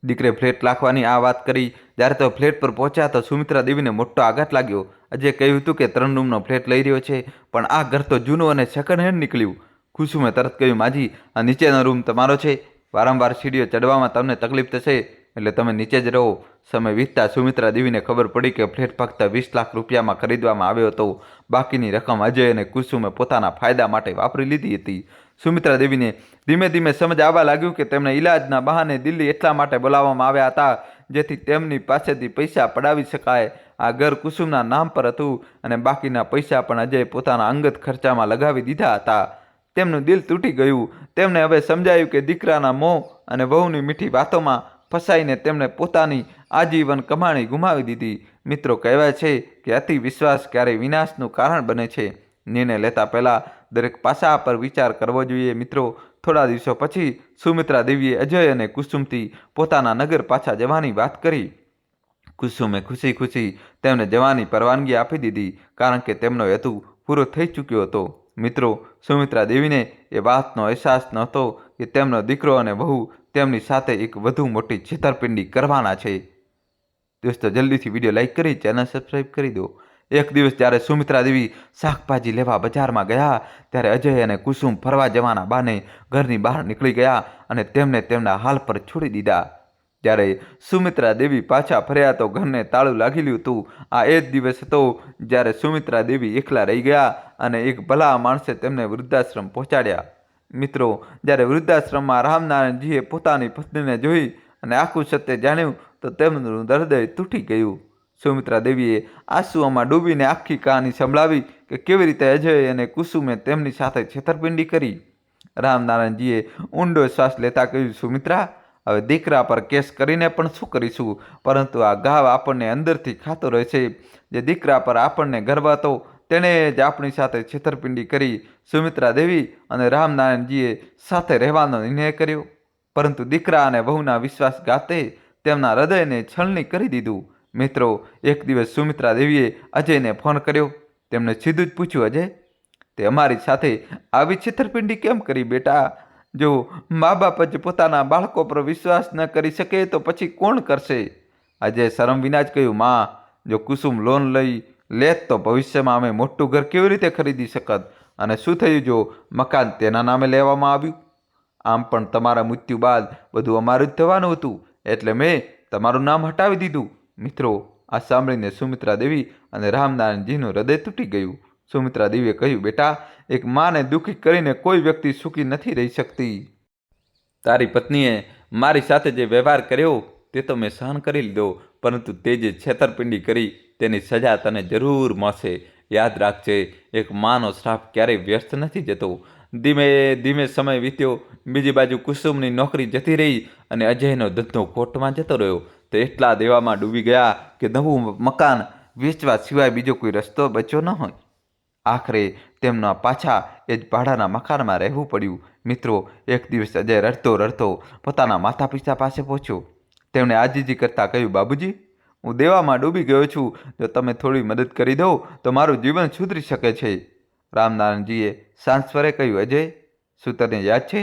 દીકરે ફ્લેટ લાખવાની આ વાત કરી. જ્યારે તો ફ્લેટ પર પહોંચ્યા તો સુમિત્રા દેવીને મોટો આઘાત લાગ્યો. અજય કહ્યું હતું કે 3 રૂમનો ફ્લેટ લઈ રહ્યો છે, પણ આ ઘર તો જૂનું અને સેકન્ડ હેન્ડ નીકળ્યું. કુસુમે તરત કહ્યું, માજી, આ નીચેનો રૂમ તમારો છે. વારંવાર સીડીઓ ચડવામાં તમને તકલીફ થશે, એટલે તમે નીચે જ રહો. સમય વીતતા સુમિત્રા દેવીને ખબર પડી કે ફ્લેટ ફક્ત 20 લાખ રૂપિયામાં ખરીદવામાં આવ્યો હતો. બાકીની રકમ અજય અને કુસુમે પોતાના ફાયદા માટે વાપરી લીધી હતી. સુમિત્રા દેવીને ધીમે ધીમે સમજ આવવા લાગ્યું કે તેમને ઈલાજના બહાને દિલ્હી એટલા માટે બોલાવવામાં આવ્યા હતા, જેથી તેમની પાસેથી પૈસા પડાવી શકાય. આ ઘર કુસુમના નામ પર હતું અને બાકીના પૈસા પણ અજય પોતાના અંગત ખર્ચામાં લગાવી દીધા હતા. તેમનું દિલ તૂટી ગયું. તેમને હવે સમજાયું કે દીકરાના મોહ અને વહુની મીઠી વાતોમાં ફસાઈને તેમણે પોતાની આજીવન કમાણી ગુમાવી દીધી. મિત્રો, કહેવાય છે કે અતિ વિશ્વાસ ક્યારેય વિનાશનું કારણ બને છે. નિર્ણય લેતા પહેલાં દરેક પાસા પર વિચાર કરવો જોઈએ. મિત્રો, થોડા દિવસો પછી સુમિત્રા દેવીએ અજય અને કુસુમથી પોતાના નગર પાછા જવાની વાત કરી. કુસુમે ખુશી ખુશી તેમને જવાની પરવાનગી આપી દીધી, કારણ કે તેમનો હેતુ પૂરો થઈ ચૂક્યો હતો. મિત્રો, સુમિત્રા દેવીને એ વાતનો અહેસાસ નહોતો કે તેમનો દીકરો અને વહુ તેમની સાથે એક વધુ મોટી છેતરપિંડી કરવાના છે. દોસ્તો, જલ્દીથી વિડીયો લાઇક કરી ચેનલ સબસ્ક્રાઈબ કરી દો. એક દિવસ જ્યારે સુમિત્રા દેવી શાકભાજી લેવા બજારમાં ગયા, ત્યારે અજય અને કુસુમ ફરવા જવાના બહાને ઘરની બહાર નીકળી ગયા અને તેમને તેમના હાલ પર છોડી દીધા. જ્યારે સુમિત્રા દેવી પાછા ફર્યા તો ઘરને તાળું લાગેલું હતું. આ એ જ દિવસ હતો જ્યારે સુમિત્રા દેવી એકલા રહી ગયા અને એક ભલા માણસે તેમને વૃદ્ધાશ્રમ પહોંચાડ્યા. મિત્રો, જ્યારે વૃદ્ધાશ્રમમાં રામનારાયણજીએ પોતાની પત્નીને જોઈ અને આખું સત્ય જાણ્યું તો તેમનું હૃદય તૂટી ગયું. સુમિત્રા દેવીએ આંસુઓમાં ડૂબીને આખી કહાની સંભળાવી કે કેવી રીતે અજય અને કુસુમે તેમની સાથે છેતરપિંડી કરી. રામનારાયણજીએ ઊંડો શ્વાસ લેતા કહ્યું, સુમિત્રા, હવે દીકરા પર કેસ કરીને પણ શું કરીશું? પરંતુ આ ઘાવ આપણને અંદરથી ખાતો રહે છે. જે દીકરા પર આપણને ગર્વ હતો તેણે જ આપણી સાથે છેતરપિંડી કરી. સુમિત્રા દેવી અને રામનારાયણજીએ સાથે રહેવાનો નિર્ણય કર્યો, પરંતુ દીકરા અને વહુના વિશ્વાસઘાતે તેમના હૃદયને છલની કરી દીધું. મિત્રો, એક દિવસ સુમિત્રા દેવીએ અજયને ફોન કર્યો. તેમણે સીધું જ પૂછ્યું, અજય, તે અમારી સાથે આવી છેતરપિંડી કેમ કરી બેટા? જો મા બાપ જ પોતાના બાળકો પર વિશ્વાસ ન કરી શકે તો પછી કોણ કરશે? અજય શરમ વિના જ કહ્યું, માં, જો કુસુમ લોન લઈ લેત તો ભવિષ્યમાં અમે મોટું ઘર કેવી રીતે ખરીદી શકત? અને શું થયું જો મકાન તેના નામે લેવામાં આવ્યું? આમ પણ તમારા મૃત્યુ બાદ બધું અમારું જ થવાનું હતું, એટલે મેં તમારું નામ હટાવી દીધું. મિત્રો, આ સાંભળીને સુમિત્રા દેવી અને રામનારાયણજીનું હૃદય તૂટી ગયું. સુમિત્રા દેવીએ કહ્યું, બેટા, એક માને દુઃખી કરીને કોઈ વ્યક્તિ સુખી નથી રહી શકતી. તારી પત્નીએ મારી સાથે જે વ્યવહાર કર્યો તે તો મેં સહન કરી લીધો, પરંતુ તે જે છેતરપિંડી કરી તેની સજા તને જરૂર મળશે. યાદ રાખજે, એક માનો શ્રાપ ક્યારેય વ્યર્થ નથી જતો. ધીમે ધીમે સમય વીત્યો. બીજી બાજુ કુસુમની નોકરી જતી રહી અને અજયનો ધંધો ખોટમાં જતો રહ્યો. તે એટલા દેવામાં ડૂબી ગયા કે નવું મકાન વેચવા સિવાય બીજો કોઈ રસ્તો બચ્યો ન હોય. આખરે તેમના પાછા એ જ ભાડાના મકાનમાં રહેવું પડ્યું. મિત્રો, એક દિવસ અજય રડતો રડતો પોતાના માતા પિતા પાસે પહોંચ્યો. તેમણે આજીજી કરતાં કહ્યું, બાબુજી, હું દેવામાં ડૂબી ગયો છું. જો તમે થોડી મદદ કરી દો તો મારું જીવન સુધરી શકે છે. રામનારાયણજીએ શાંત સ્વરે કહ્યું, અજય, શું તને યાદ છે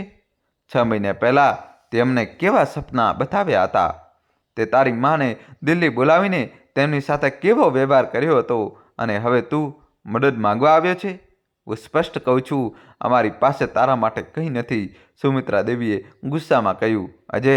6 મહિના પહેલાં તેમને કેવા સપના બતાવ્યા હતા? તે તારી માને દિલ્હી બોલાવીને તેમની સાથે કેવો વ્યવહાર કર્યો હતો, અને હવે તું મદદ માંગવા આવ્યો છે? હું સ્પષ્ટ કહું છું, અમારી પાસે તારા માટે કંઈ નથી. સુમિત્રા દેવીએ ગુસ્સામાં કહ્યું, અજય,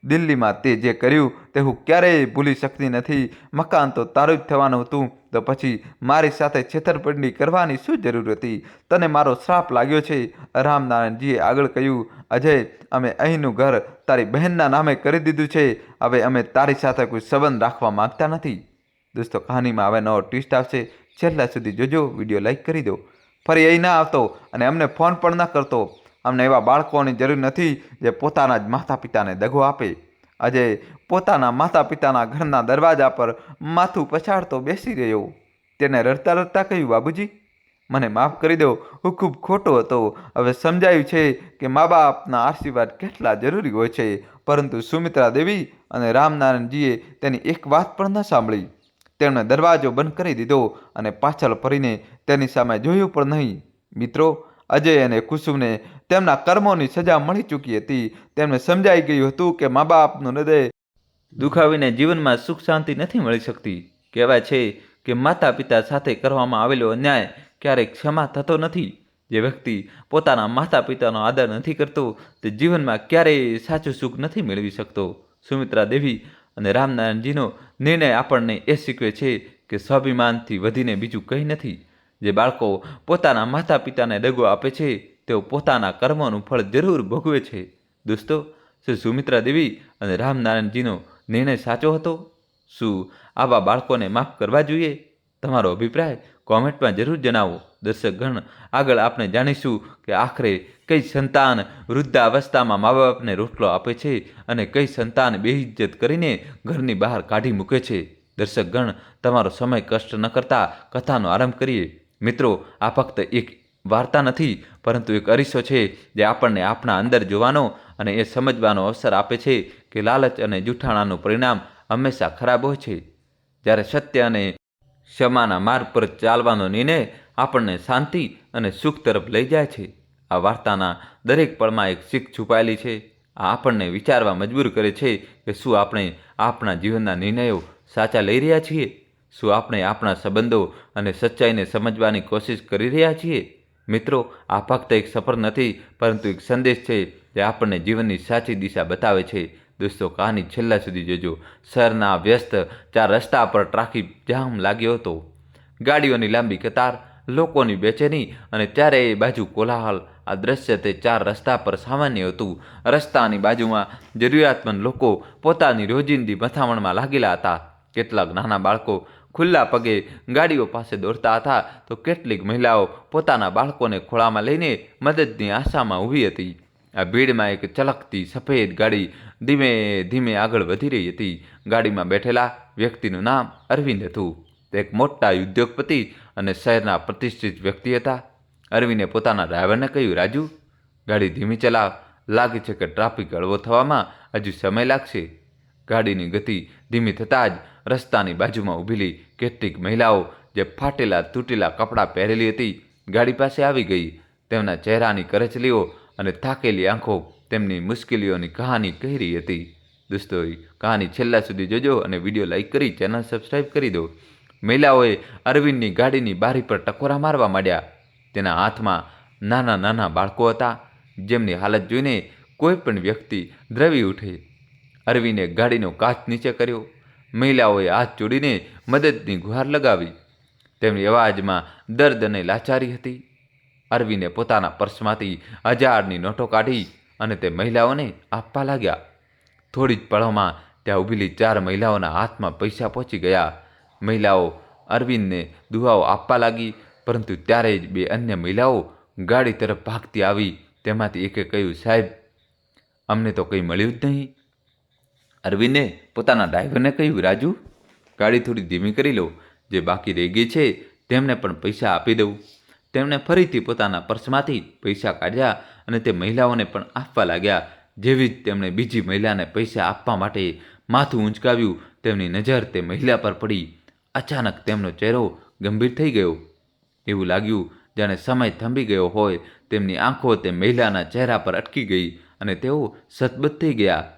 દિલ્હીમાં તે જે કર્યું તે હું ક્યારેય ભૂલી શકતી નથી. મકાન તો તારું જ થવાનું હતું, તો પછી મારી સાથે છેતરપિંડી કરવાની શું જરૂર હતી? તને મારો શ્રાપ લાગ્યો છે. રામનારાયણજીએ આગળ કહ્યું, અજય, અમે અહીંનું ઘર તારી બહેનના નામે કરી દીધું છે. હવે અમે તારી સાથે કોઈ સંબંધ રાખવા માંગતા નથી. દોસ્તો, કહાનીમાં હવે નવો ટ્વિસ્ટ આવશે. છેલ્લા સુધી જોજો. વિડીયો લાઇક કરી દો. ફરી અહીં ના આવતો અને અમને ફોન પણ ન કરતો. અમને એવા બાળકોની જરૂર નથી જે પોતાના જ માતા પિતાને દગો આપે. અજય પોતાના માતા પિતાના ઘરના દરવાજા પર માથું પછાડતો બેસી રહ્યો. તેને રડતા રડતા કહ્યું, બાબુજી, મને માફ કરી દો, હું ખૂબ ખોટો હતો. હવે સમજાયું છે કે મા બાપના આશીર્વાદ કેટલા જરૂરી હોય છે. પરંતુ સુમિત્રા દેવી અને રામનારાયણજીએ તેની એક વાત પણ ન સાંભળી. તેમણે દરવાજો બંધ કરી દીધો અને પાછળ ફરીને તેની સામે જોયું પણ નહીં. મિત્રો, અજય અને કુસુમને તેમના કર્મોની સજા મળી ચૂકી હતી. તેમને સમજાઈ ગયું હતું કે મા બાપનું હૃદય દુખાવીને જીવનમાં સુખ શાંતિ નથી મળી શકતી. કહેવાય છે કે માતા પિતા સાથે કરવામાં આવેલો અન્યાય ક્યારેક ક્ષમા થતો નથી. જે વ્યક્તિ પોતાના માતા પિતાનો આદર નથી કરતો તે જીવનમાં ક્યારેય સાચું સુખ નથી મેળવી શકતો. સુમિત્રા દેવી અને રામનારાયણજીનો નિર્ણય આપણને એ શીખવે છે કે સ્વાભિમાનથી વધીને બીજું કંઈ નથી. જે બાળકો પોતાના માતા પિતાને દગો આપે છે તેઓ પોતાના કર્મોનું ફળ જરૂર ભોગવે છે. દોસ્તો, શું સુમિત્રા દેવી અને રામનારાયણજીનો નિર્ણય સાચો હતો? શું આવા બાળકોને માફ કરવા જોઈએ? તમારો અભિપ્રાય કોમેન્ટમાં જરૂર જણાવો. દર્શકગણ, આગળ આપણે જાણીશું કે આખરે કઈ સંતાન વૃદ્ધાવસ્થામાં મા બાપને રોટલો આપે છે અને કઈ સંતાન બેઇજ્જત કરીને ઘરની બહાર કાઢી મૂકે છે. દર્શકગણ, તમારો સમય કષ્ટ ન કરતા કથાનો આરંભ કરીએ. મિત્રો, આ ફક્ત એક વાર્તા નથી, પરંતુ એક અરીસો છે જે આપણને આપણા અંદર જોવાનો અને એ સમજવાનો અવસર આપે છે કે લાલચ અને જૂઠાણાનું પરિણામ હંમેશા ખરાબ હોય છે, જ્યારે સત્ય અને ક્ષમાના માર્ગ પર ચાલવાનો નિર્ણય આપણને શાંતિ અને સુખ તરફ લઈ જાય છે. આ વાર્તાના દરેક પળમાં એક શીખ છુપાયેલી છે. આ આપણને વિચારવા મજબૂર કરે છે કે શું આપણે આપણા જીવનના નિર્ણયો સાચા લઈ રહ્યા છીએ? શું આપણે આપણા સંબંધો અને સચ્ચાઈને સમજવાની કોશિશ કરી રહ્યા છીએ? મિત્રો, આ ફક્ત એક સફર નથી, પરંતુ એક સંદેશ છે જે આપણને જીવનની સાચી દિશા બતાવે છે. દોસ્તો, કહાની છેલ્લા સુધી જોજો. શહેરના વ્યસ્ત 4 રસ્તા પર ટ્રાફિક જામ લાગ્યો હતો. ગાડીઓની લાંબી કતાર, લોકોની બેચેની અને ચારેય બાજુ કોલાહલ. આ દ્રશ્ય તે 4 રસ્તા પર સામાન્ય હતું. રસ્તાની બાજુમાં જરૂરિયાતમંદ લોકો પોતાની રોજિંદી મથામણમાં લાગેલા હતા. કેટલાક નાના બાળકો ખુલ્લા પગે ગાડીઓ પાસે દોડતા હતા, તો કેટલીક મહિલાઓ પોતાના બાળકોને ખોળામાં લઈને મદદની આશામાં ઊભી હતી. આ ભીડમાં એક ચલકતી સફેદ ગાડી ધીમે ધીમે આગળ વધી રહી હતી. ગાડીમાં બેઠેલા વ્યક્તિનું નામ અરવિંદ હતું. તે એક મોટા ઉદ્યોગપતિ અને શહેરના પ્રતિષ્ઠિત વ્યક્તિ હતા. અરવિંદે પોતાના ડ્રાઈવરને કહ્યું, રાજુ, ગાડી ધીમી ચલાવ. લાગે છે કે ટ્રાફિક હળવો થવામાં હજુ સમય લાગશે. ગાડીની ગતિ ધીમી થતાં જ રસ્તાની બાજુમાં ઊભેલી કેટલીક મહિલાઓ જે ફાટેલા તૂટેલા કપડાં પહેરેલી હતી ગાડી પાસે આવી ગઈ. તેમના ચહેરાની કરચલીઓ અને થાકેલી આંખો તેમની મુશ્કેલીઓની કહાની કહી રહી હતી. દોસ્તો, કહાની છેલ્લા સુધી જોજો અને વિડીયો લાઈક કરી ચેનલ સબસ્ક્રાઈબ કરી દો. મહિલાઓએ અરવિંદની ગાડીની બારી પર ટકોરા મારવા માંડ્યા. તેના હાથમાં નાના નાના બાળકો હતા, જેમની હાલત જોઈને કોઈ પણ વ્યક્તિ દ્રવી ઉઠે. અરવિંદે ગાડીનો કાચ નીચે કર્યો. મહિલાઓએ હાથ જોડીને મદદની ગુહાર લગાવી. તેમની અવાજમાં દર્દ અને લાચારી હતી. અરવિંદે પોતાના પર્સમાંથી 1000ની નોટો કાઢી અને તે મહિલાઓને આપવા લાગ્યા. થોડી જ પળોમાં ત્યાં ઊભેલી 4 મહિલાઓના હાથમાં પૈસા પહોંચી ગયા. મહિલાઓ અરવિંદને દુઆઓ આપવા લાગી, પરંતુ ત્યારે જ 2 અન્ય મહિલાઓ ગાડી તરફ ભાગતી આવી. તેમાંથી એકે કહ્યું, સાહેબ, અમને તો કંઈ મળ્યું જ નહીં. અરવિંદે પોતાના ડ્રાઈવરને કહ્યું, રાજુ, ગાડી થોડી ધીમી કરી લો. જે બાકી રહી ગઈ છે તેમને પણ પૈસા આપી દઉં. તેમણે ફરીથી પોતાના પર્સમાંથી પૈસા કાઢ્યા અને તે મહિલાઓને પણ આપવા લાગ્યા. જેવી જ તેમણે બીજી મહિલાને પૈસા આપવા માટે માથું ઊંચકાવ્યું, તેમની નજર તે મહિલા પર પડી. અચાનક તેમનો ચહેરો ગંભીર થઈ ગયો. એવું લાગ્યું જાણે સમય થંભી ગયો હોય. તેમની આંખો તે મહિલાના ચહેરા પર અટકી ગઈ અને તેઓ સતબત થઈ ગયા.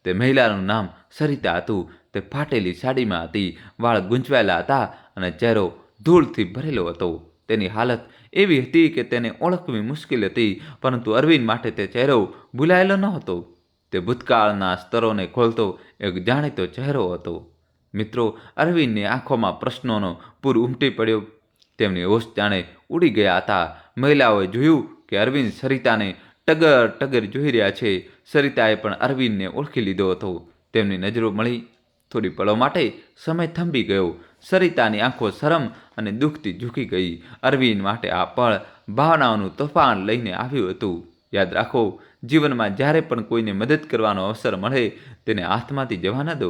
તે મહિલાનું નામ સરિતા હતું. તે ફાટેલી સાડીમાં હતી, વાળ ગૂંચવાયેલા હતા અને ચહેરો ધૂળથી ભરેલો હતો. તેની હાલત એવી હતી કે તેને ઓળખવી મુશ્કેલ હતી, પરંતુ અરવિંદ માટે તે ચહેરો ભૂલાયેલો ન હતો. તે ભૂતકાળના સ્તરોને ખોલતો એક જાણીતો ચહેરો હતો. મિત્રો, અરવિંદની આંખોમાં પ્રશ્નોનો પૂર ઉમટી પડ્યો. તેમની હોશ જાણે ઉડી ગયા હતા. મહિલાઓએ જોયું કે અરવિંદ સરિતાને ટગર ટગર જોઈ રહ્યા છે. સરિતાએ પણ અરવિંદને ઓળખી લીધો હતો. તેમની નજરો મળી. થોડી પળો માટે સમય થંભી ગયો. સરિતાની આંખો શરમ અને દુઃખથી ઝૂકી ગઈ. અરવિંદ માટે આ પળ ભાવનાઓનું તોફાન લઈને આવ્યું હતું. યાદ રાખો, જીવનમાં જ્યારે પણ કોઈને મદદ કરવાનો અવસર મળે તેને હાથમાંથી જવા ન દો.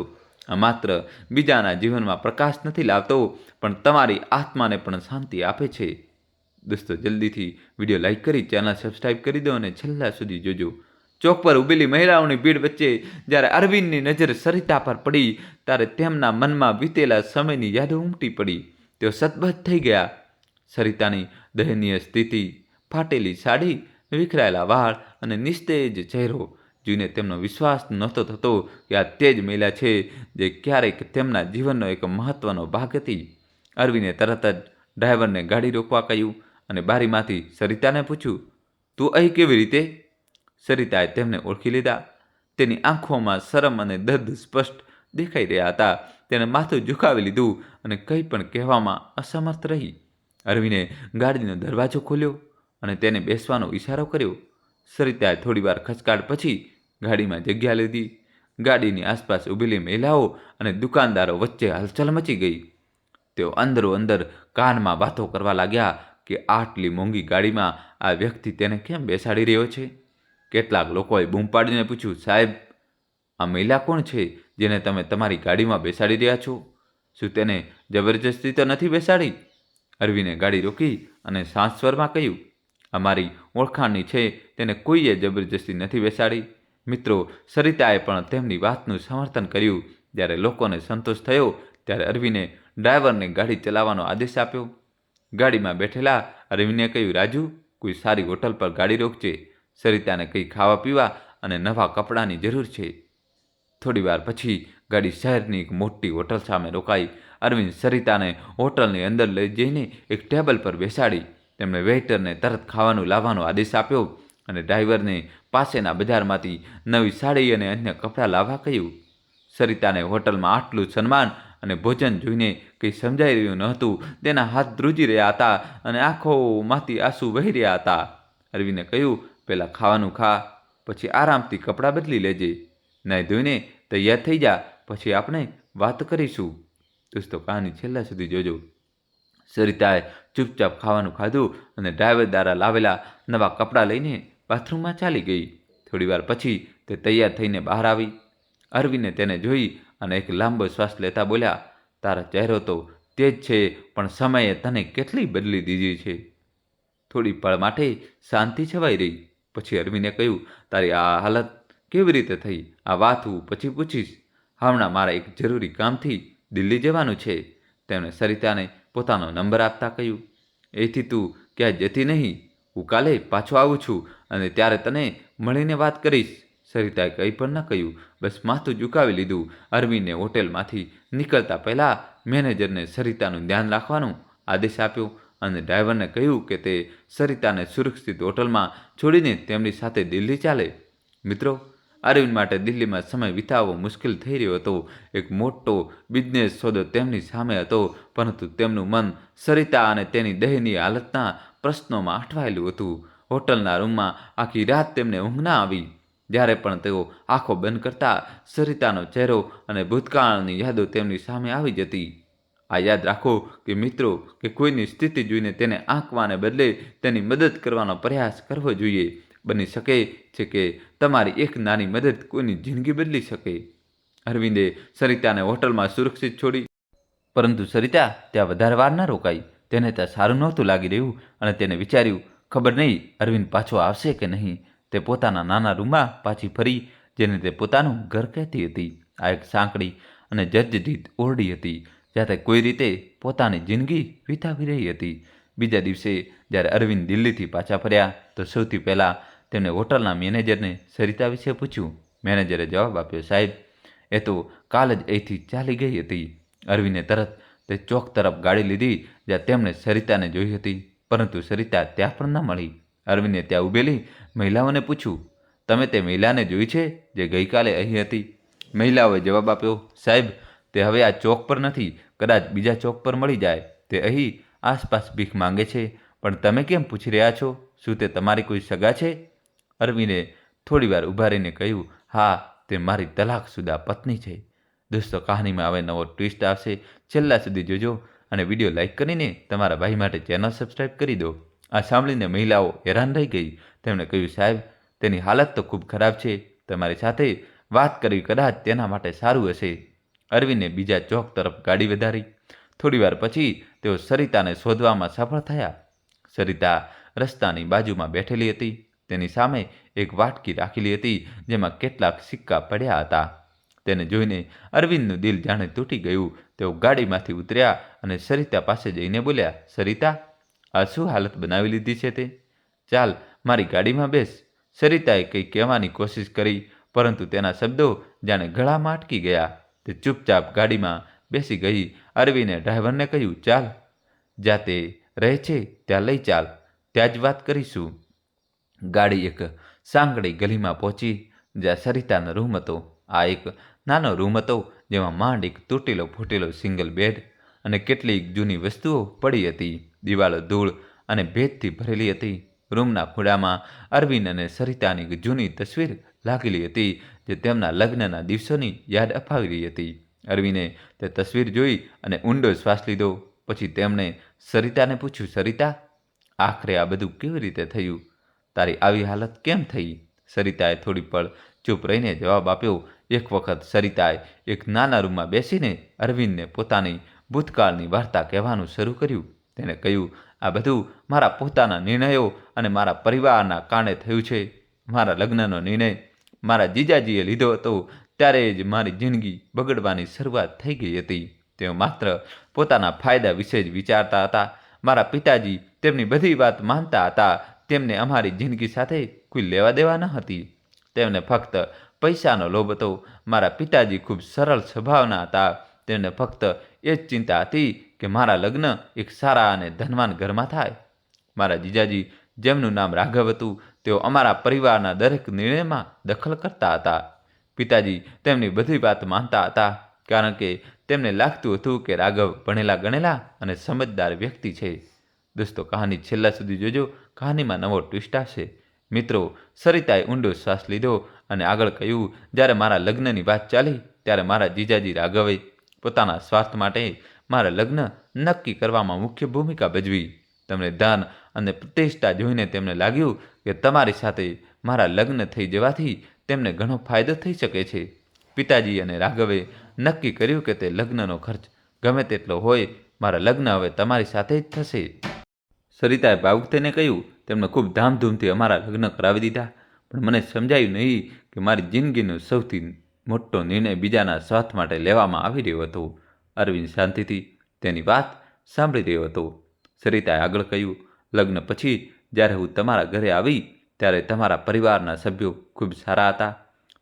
આ માત્ર બીજાના જીવનમાં પ્રકાશ નથી લાવતો, પણ તમારી આત્માને પણ શાંતિ આપે છે. દોસ્તો જલ્દીથી વિડીયો લાઇક કરી ચેનલ સબસ્ક્રાઈબ કરી દો અને છેલ્લા સુધી જોજો. ચોક પર ઊભેલી મહિલાઓની ભીડ વચ્ચે જ્યારે અરવિંદની નજર સરિતા પર પડી ત્યારે તેમના મનમાં વીતેલા સમયની યાદો ઉમટી પડી. તેઓ સતબદ્ધ થઈ ગયા. સરિતાની દયનીય સ્થિતિ, ફાટેલી સાડી, વિખરાયેલા વાળ અને નિસ્તેજ ચહેરો જોઈને તેમનો વિશ્વાસ નહોતો થતો કે આ તે જ મહિલા છે જે ક્યારેક તેમના જીવનનો એક મહત્વનો ભાગ હતી. અરવિંદે તરત જ ડ્રાઈવરને ગાડી રોકવા કહ્યું અને બારીમાંથી સરિતાને પૂછ્યું, તું અહીં કેવી રીતે? સરિતાએ તેમને ઓળખી લીધા. તેની આંખોમાં શરમ અને દર્દ સ્પષ્ટ દેખાઈ રહ્યા હતા. તેણે માથું ઝુકાવી લીધું અને કંઈ પણ કહેવામાં અસમર્થ રહી. અરવિંદે ગાડીનો દરવાજો ખોલ્યો અને તેને બેસવાનો ઈશારો કર્યો. સરિતાએ થોડીવાર ખચકાટ પછી ગાડીમાં જગ્યા લીધી. ગાડીની આસપાસ ઊભેલી મહિલાઓ અને દુકાનદારો વચ્ચે હલચલ મચી ગઈ. તેઓ અંદરો અંદર કાનમાં વાતો કરવા લાગ્યા કે આટલી મોંઘી ગાડીમાં આ વ્યક્તિ તેને કેમ બેસાડી રહ્યો છે. કેટલાક લોકોએ બૂમ પાડીને પૂછ્યું, સાહેબ, આ મહિલા કોણ છે જેને તમે તમારી ગાડીમાં બેસાડી રહ્યા છો? શું તેને જબરજસ્તી તો નથી બેસાડી? અરવિંદે ગાડી રોકી અને શાંત સ્વરમાં કહ્યું, અમારી ઓળખાણની છે, તેને કોઈએ જબરજસ્તી નથી બેસાડી. મિત્રો, સરિતાએ પણ તેમની વાતનું સમર્થન કર્યું. જ્યારે લોકોને સંતોષ થયો ત્યારે અરવિંદે ડ્રાઈવરને ગાડી ચલાવવાનો આદેશ આપ્યો. ગાડીમાં બેઠેલા અરવિંદે કહ્યું, રાજુ, કોઈ સારી હોટલ પર ગાડી રોકજે. સરિતાને કંઈ ખાવા પીવા અને નવા કપડાની જરૂર છે. થોડીવાર પછી ગાડી શહેરની એક મોટી હોટલ સામે રોકાઈ. અરવિંદ સરિતાને હોટલની અંદર લઈ જઈને એક ટેબલ પર બેસાડી. તેમણે વેઇટરને તરત ખાવાનું લાવવાનો આદેશ આપ્યો અને ડ્રાઈવરને પાસેના બજારમાંથી નવી સાડી અને અન્ય કપડાં લાવવા કહ્યું. સરિતાને હોટલમાં આટલું સન્માન અને ભોજન જોઈને કંઈ સમજાઈ રહ્યું નહોતું. તેના હાથ ધ્રુજી રહ્યા હતા અને આંખોમાંથી આંસુ વહી રહ્યા હતા. અરવિંદે કહ્યું, પહેલાં ખાવાનું ખા, પછી આરામથી કપડાં બદલી લેજે. નાઈ ધોઈને તૈયાર થઈ જા, પછી આપણે વાત કરીશું. દોસ્તો, કહાની છેલ્લા સુધી જોજો. સરિતાએ ચૂપચાપ ખાવાનું ખાધું અને ડ્રાઈવર દ્વારા લાવેલા નવા કપડાં લઈને બાથરૂમમાં ચાલી ગઈ. થોડીવાર પછી તે તૈયાર થઈને બહાર આવી. અરવિંદે તેને જોઈ અને એક લાંબો શ્વાસ લેતા બોલ્યા, તારા ચહેરો તો તે જ છે, પણ સમયે તને કેટલી બદલી દીધી છે. થોડી પળ માટે શાંતિ છવાઈ રહી. પછી અરવિંદે કહ્યું, તારી આ હાલત કેવી રીતે થઈ? આ વાત હું પછી પૂછીશ. હમણાં મારા એક જરૂરી કામથી દિલ્હી જવાનું છે. તેમણે સરિતાને પોતાનો નંબર આપતા કહ્યું, એથી તું ક્યાંય જતી નહીં. હું કાલે પાછો આવું છું અને ત્યારે તને મળીને વાત કરીશ. સરિતાએ કંઈ પણ ન કહ્યું, બસ માથું ઝુકાવી લીધું. અરવિંદે હોટેલમાંથી નીકળતા પહેલાં મેનેજરને સરિતાનું ધ્યાન રાખવાનો આદેશ આપ્યો અને ડ્રાઈવરને કહ્યું કે તે સરિતાને સુરક્ષિત હોટલમાં છોડીને તેમની સાથે દિલ્હી ચાલે. મિત્રો, અરવિંદ માટે દિલ્હીમાં સમય વિતાવવો મુશ્કેલ થઈ રહ્યો હતો. એક મોટો બિઝનેસ સોદો તેમની સામે હતો, પરંતુ તેમનું મન સરિતા અને તેની દયનીય હાલતના પ્રશ્નોમાં અટવાયેલું હતું. હોટલના રૂમમાં આખી રાત તેમને ઊંઘ ના આવી. જ્યારે પણ તેઓ આંખો બંધ કરતા, સરિતાનો ચહેરો અને ભૂતકાળની યાદો તેમની સામે આવી જતી. આ યાદ રાખો કે મિત્રો, કે કોઈની સ્થિતિ જોઈને તેને આંકવાને બદલે તેની મદદ કરવાનો પ્રયાસ કરવો જોઈએ. બની શકે છે કે તમારી એક નાની મદદ કોઈની જિંદગી બદલી શકે. અરવિંદે સરિતાને હોટલમાં સુરક્ષિત છોડી, પરંતુ સરિતા ત્યાં વધારે વાર ન રોકાઈ. તેને ત્યાં સારું નહોતું લાગી રહ્યું અને તેને વિચાર્યું, ખબર નહીં અરવિંદ પાછો આવશે કે નહીં. તે પોતાના નાના રૂમમાં પાછી ફરી, જેને તે પોતાનું ઘર કહેતી હતી. આ એક સાંકડી અને જર્જરિત ઓરડી હતી, જ્યાં તે કોઈ રીતે પોતાની જિંદગી વિતાવી રહી હતી. બીજા દિવસે જ્યારે અરવિંદ દિલ્હીથી પાછા ફર્યા તો સૌથી પહેલાં તેમણે હોટલના મેનેજરને સરિતા વિશે પૂછ્યું. મેનેજરે જવાબ આપ્યો, સાહેબ, એ તો કાલ જ અહીંથી ચાલી ગઈ હતી. અરવિંદે તરત તે ચોક તરફ ગાડી લીધી જ્યાં તેમણે સરિતાને જોઈ હતી, પરંતુ સરિતા ત્યાં પણ ન મળી. અરવિંદે ત્યાં ઊભેલી મહિલાઓને પૂછ્યું, તમે તે મહિલાને જોઈ છે જે ગઈકાલે અહીં હતી? મહિલાઓએ જવાબ આપ્યો, સાહેબ, તે હવે આ ચોક પર નથી, કદાચ બીજા ચોક પર મળી જાય. તે અહીં આસપાસ ભીખ માંગે છે. પણ તમે કેમ પૂછી રહ્યા છો? શું તે તમારી કોઈ સગા છે? અરવિંદે થોડીવાર ઊભા રહીને કહ્યું, હા, તે મારી તલાકશુદા પત્ની છે. દોસ્તો, કહાનીમાં હવે નવો ટ્વિસ્ટ આવશે. છેલ્લા સુધી જોજો અને વિડીયો લાઇક કરીને તમારા ભાઈ માટે ચેનલ સબસ્ક્રાઈબ કરી દો. આ સાંભળીને મહિલાઓ હેરાન રહી ગઈ. તેમણે કહ્યું, સાહેબ, તેની હાલત તો ખૂબ ખરાબ છે. તમારી સાથે વાત કરવી કદાચ તેના માટે સારું હશે. અરવિંદે બીજા ચોક તરફ ગાડી વધારી. થોડીવાર પછી તેઓ સરિતાને શોધવામાં સફળ થયા. સરિતા રસ્તાની બાજુમાં બેઠેલી હતી. તેની સામે એક વાટકી રાખેલી હતી જેમાં કેટલાક સિક્કા પડ્યા હતા. તેને જોઈને અરવિંદનું દિલ જાણે તૂટી ગયું. તેઓ ગાડીમાંથી ઉતર્યા અને સરિતા પાસે જઈને બોલ્યા, સરિતા, આ શું હાલત બનાવી લીધી છે તે? ચાલ મારી ગાડીમાં બેસ. સરિતાએ કંઈ કહેવાની કોશિશ કરી, પરંતુ તેના શબ્દો જાણે ગળામાં અટકી ગયા. તે ચૂપચાપ ગાડીમાં બેસી ગઈ. અરવિંદે ડ્રાઈવરને કહ્યું, ચાલ, જ્યાં તે રહે છે ત્યાં લઈ ચાલ, ત્યાં જ વાત કરીશું. ગાડી એક સાંકડી ગલીમાં પહોંચી જ્યાં સરિતાનો રૂમ હતો. આ એક નાનો રૂમ હતો જેમાં માંડ એક તૂટેલો ફૂટેલો સિંગલ બેડ અને કેટલીક જૂની વસ્તુઓ પડી હતી. દિવાલો ધૂળ અને ભેજથી ભરેલી હતી. રૂમના ખૂણામાં અરવિંદ અને સરિતાની એક જૂની તસવીર લાગેલી હતી જે તેમના લગ્નના દિવસોની યાદ અપાવી રહી હતી. અરવિંદે તે તસવીર જોઈ અને ઊંડો શ્વાસ લીધો. પછી તેમણે સરિતાને પૂછ્યું, સરિતા, આખરે આ બધું કેવી રીતે થયું? તારી આવી હાલત કેમ થઈ? સરિતાએ થોડી પળ ચૂપ રહીને જવાબ આપ્યો. એક વખત સરિતાએ એક નાના રૂમમાં બેસીને અરવિંદને પોતાની ભૂતકાળની વાર્તા કહેવાનું શરૂ કર્યું. તેણે કહ્યું, આ બધું મારા પોતાના નિર્ણયો અને મારા પરિવારના કારણે થયું છે. મારા લગ્નનો નિર્ણય મારા જીજાજીએ લીધો હતો ત્યારે જ મારી જિંદગી બગડવાની શરૂઆત થઈ ગઈ હતી. તેઓ માત્ર પોતાના ફાયદા વિશે જ વિચારતા હતા. મારા પિતાજી તેમની બધી વાત માનતા હતા. તેમને અમારી જિંદગી સાથે કોઈ લેવા દેવા ન હતી. તેમને ફક્ત પૈસાનો લોભ હતો. મારા પિતાજી ખૂબ સરળ સ્વભાવના હતા. તેમને ફક્ત એ જ ચિંતા હતી કે મારા લગ્ન એક સારા અને ધનવાન ઘરમાં થાય. મારા જીજાજી, જેમનું નામ રાઘવ હતું, તેઓ અમારા પરિવારના દરેક નિર્ણયમાં દખલ કરતા હતા. પિતાજી તેમની બધી વાત માનતા હતા કારણ કે તેમને લાગતું હતું કે રાઘવ ભણેલા ગણેલા અને સમજદાર વ્યક્તિ છે. દોસ્તો, કહાની છેલ્લા સુધી જોજો. કહાનીમાં નવો ટ્વિસ્ટ આવશે. મિત્રો, સરિતાએ ઊંડો શ્વાસ લીધો અને આગળ કહ્યું, જ્યારે મારા લગ્નની વાત ચાલી ત્યારે મારા જીજાજી રાઘવે પોતાના સ્વાર્થ માટે મારા લગ્ન નક્કી કરવામાં મુખ્ય ભૂમિકા ભજવી. તમને ધન અને પ્રતિષ્ઠા જોઈને તેમને લાગ્યું કે તમારી સાથે મારા લગ્ન થઈ જવાથી તેમને ઘણો ફાયદો થઈ શકે છે. પિતાજી અને રાઘવે નક્કી કર્યું કે તે લગ્નનો ખર્ચ ગમે તેટલો હોય, મારા લગ્ન હવે તમારી સાથે જ થશે. સરિતાએ ભાવુક થઈને કહ્યું, તેમણે ખૂબ ધામધૂમથી અમારા લગ્ન કરાવી દીધા, પણ મને સમજાયું નહીં કે મારી જિંદગીનો સૌથી મોટો નિર્ણય બીજાના સ્વાર્થ માટે લેવામાં આવી રહ્યો હતો. અરવિંદ શાંતિથી તેની વાત સાંભળી રહ્યો હતો. સરિતાએ આગળ કહ્યું, લગ્ન પછી જ્યારે હું તમારા ઘરે આવી ત્યારે તમારા પરિવારના સભ્યો ખૂબ સારા હતા.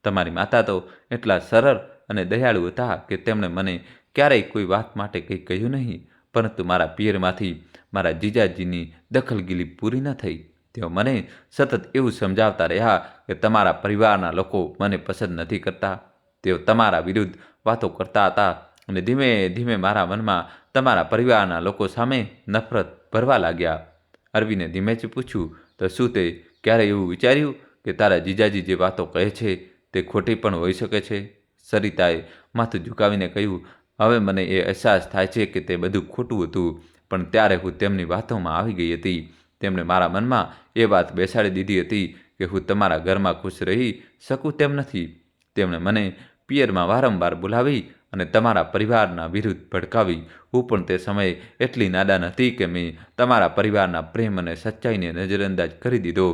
તમારી માતા તો એટલા સરળ અને દયાળુ હતા કે તેમણે મને ક્યારેય કોઈ વાત માટે કંઈ કહ્યું નહીં. પરંતુ મારા પિયરમાંથી મારા જીજાજીની દખલગીરી પૂરી ન થઈ. તેઓ મને સતત એવું સમજાવતા રહ્યા કે તમારા પરિવારના લોકો મને પસંદ નથી કરતા. તેઓ તમારા વિરુદ્ધ વાતો કરતા હતા અને ધીમે ધીમે મારા મનમાં તમારા પરિવારના લોકો સામે નફરત ભરવા લાગ્યા. અરવિંદે ધીમેથી પૂછ્યું, તો શું તે ક્યારેય એવું વિચાર્યું કે તારા જીજાજી જે વાતો કહે છે તે ખોટી પણ હોઈ શકે છે? સરિતાએ માથું ઝુકાવીને કહ્યું, હવે મને એ અહેસાસ થાય છે કે તે બધું ખોટું હતું, પણ ત્યારે હું તેમની વાતોમાં આવી ગઈ હતી. તેમણે મારા મનમાં એ વાત બેસાડી દીધી હતી કે હું તમારા ઘરમાં ખુશ રહી શકું તેમ નથી. તેમણે મને પિયરમાં વારંવાર બોલાવી અને તમારા પરિવારના વિરુદ્ધ ભડકાવી. હું પણ તે સમયે એટલી નાદાન હતી કે મેં તમારા પરિવારના પ્રેમ અને સચ્ચાઈને નજરઅંદાજ કરી દીધો.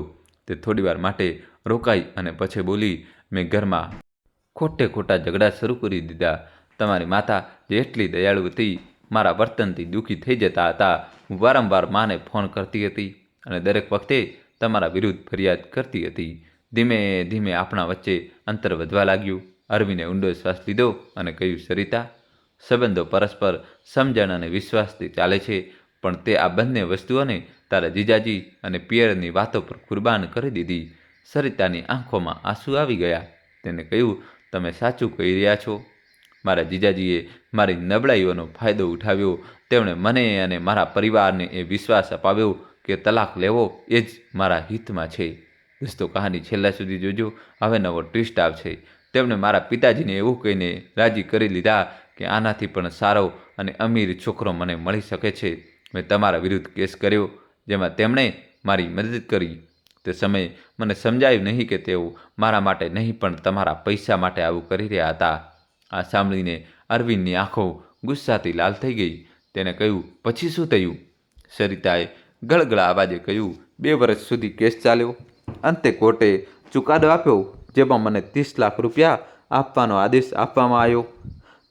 તે થોડીવાર માટે રોકાઈ અને પછી બોલી, મેં ઘરમાં ખોટા ઝઘડા શરૂ કરી દીધા. તમારી માતા જે એટલી દયાળુ હતી, મારા વર્તનથી દુઃખી થઈ જતા હતા. હું વારંવાર માને ફોન કરતી હતી અને દરેક વખતે તમારા વિરુદ્ધ ફરિયાદ કરતી હતી. ધીમે ધીમે આપણા વચ્ચે અંતર વધવા લાગ્યું. અરવિંદે ઊંડો શ્વાસ લીધો અને કહ્યું, સરિતા, સંબંધો પરસ્પર સમજણ અને વિશ્વાસથી ચાલે છે, પણ તે આ બંને વસ્તુઓને તારા જીજાજી અને પિયરની વાતો પર કુરબાન કરી દીધી. સરિતાની આંખોમાં આંસુ આવી ગયા. તેને કહ્યું, તમે સાચું કહી રહ્યા છો. મારા જીજાજીએ મારી નબળાઈઓનો ફાયદો ઉઠાવ્યો. તેમણે મને અને મારા પરિવારને એ વિશ્વાસ અપાવ્યો કે તલાક લેવો એ જ મારા હિતમાં છે. દોસ્તો, કહાની છેલ્લા સુધી જોજો. હવે નવો ટ્વિસ્ટ આવશે. તેમણે મારા પિતાજીને એવું કહીને રાજી કરી લીધા કે આનાથી પણ સારો અને અમીર છોકરો મને મળી શકે છે. મેં તમારા વિરુદ્ધ કેસ કર્યો જેમાં તેમણે મારી મદદ કરી. તે સમયે મને સમજાયું નહીં કે તેઓ મારા માટે નહીં પણ તમારા પૈસા માટે આવું કરી રહ્યા હતા. આ સાંભળીને અરવિંદની આંખો ગુસ્સાથી લાલ થઈ ગઈ. તેને કહ્યું, પછી શું થયું? સરિતાએ ગળગળા અવાજે કહ્યું, 2 વર્ષ સુધી કેસ ચાલ્યો. અંતે કોર્ટે ચુકાદો આપ્યો, જેમાં મને 30 લાખ રૂપિયા આપવાનો આદેશ આપવામાં આવ્યો.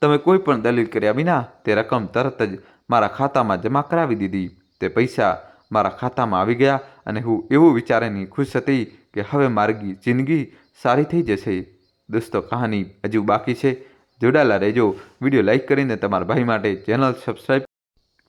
તમે કોઈ પણ દલીલ કર્યા વિના તે રકમ તરત જ મારા ખાતામાં જમા કરાવી દીધી. તે પૈસા મારા ખાતામાં આવી ગયા અને હું એવું વિચારીને ખુશ હતી કે હવે મારી જિંદગી સારી થઈ જશે. દોસ્તો, કહાની હજુ બાકી છે. જોડાયેલા રહેજો. વિડીયો લાઈક કરીને તમારા ભાઈ માટે ચેનલ સબસ્ક્રાઈબ.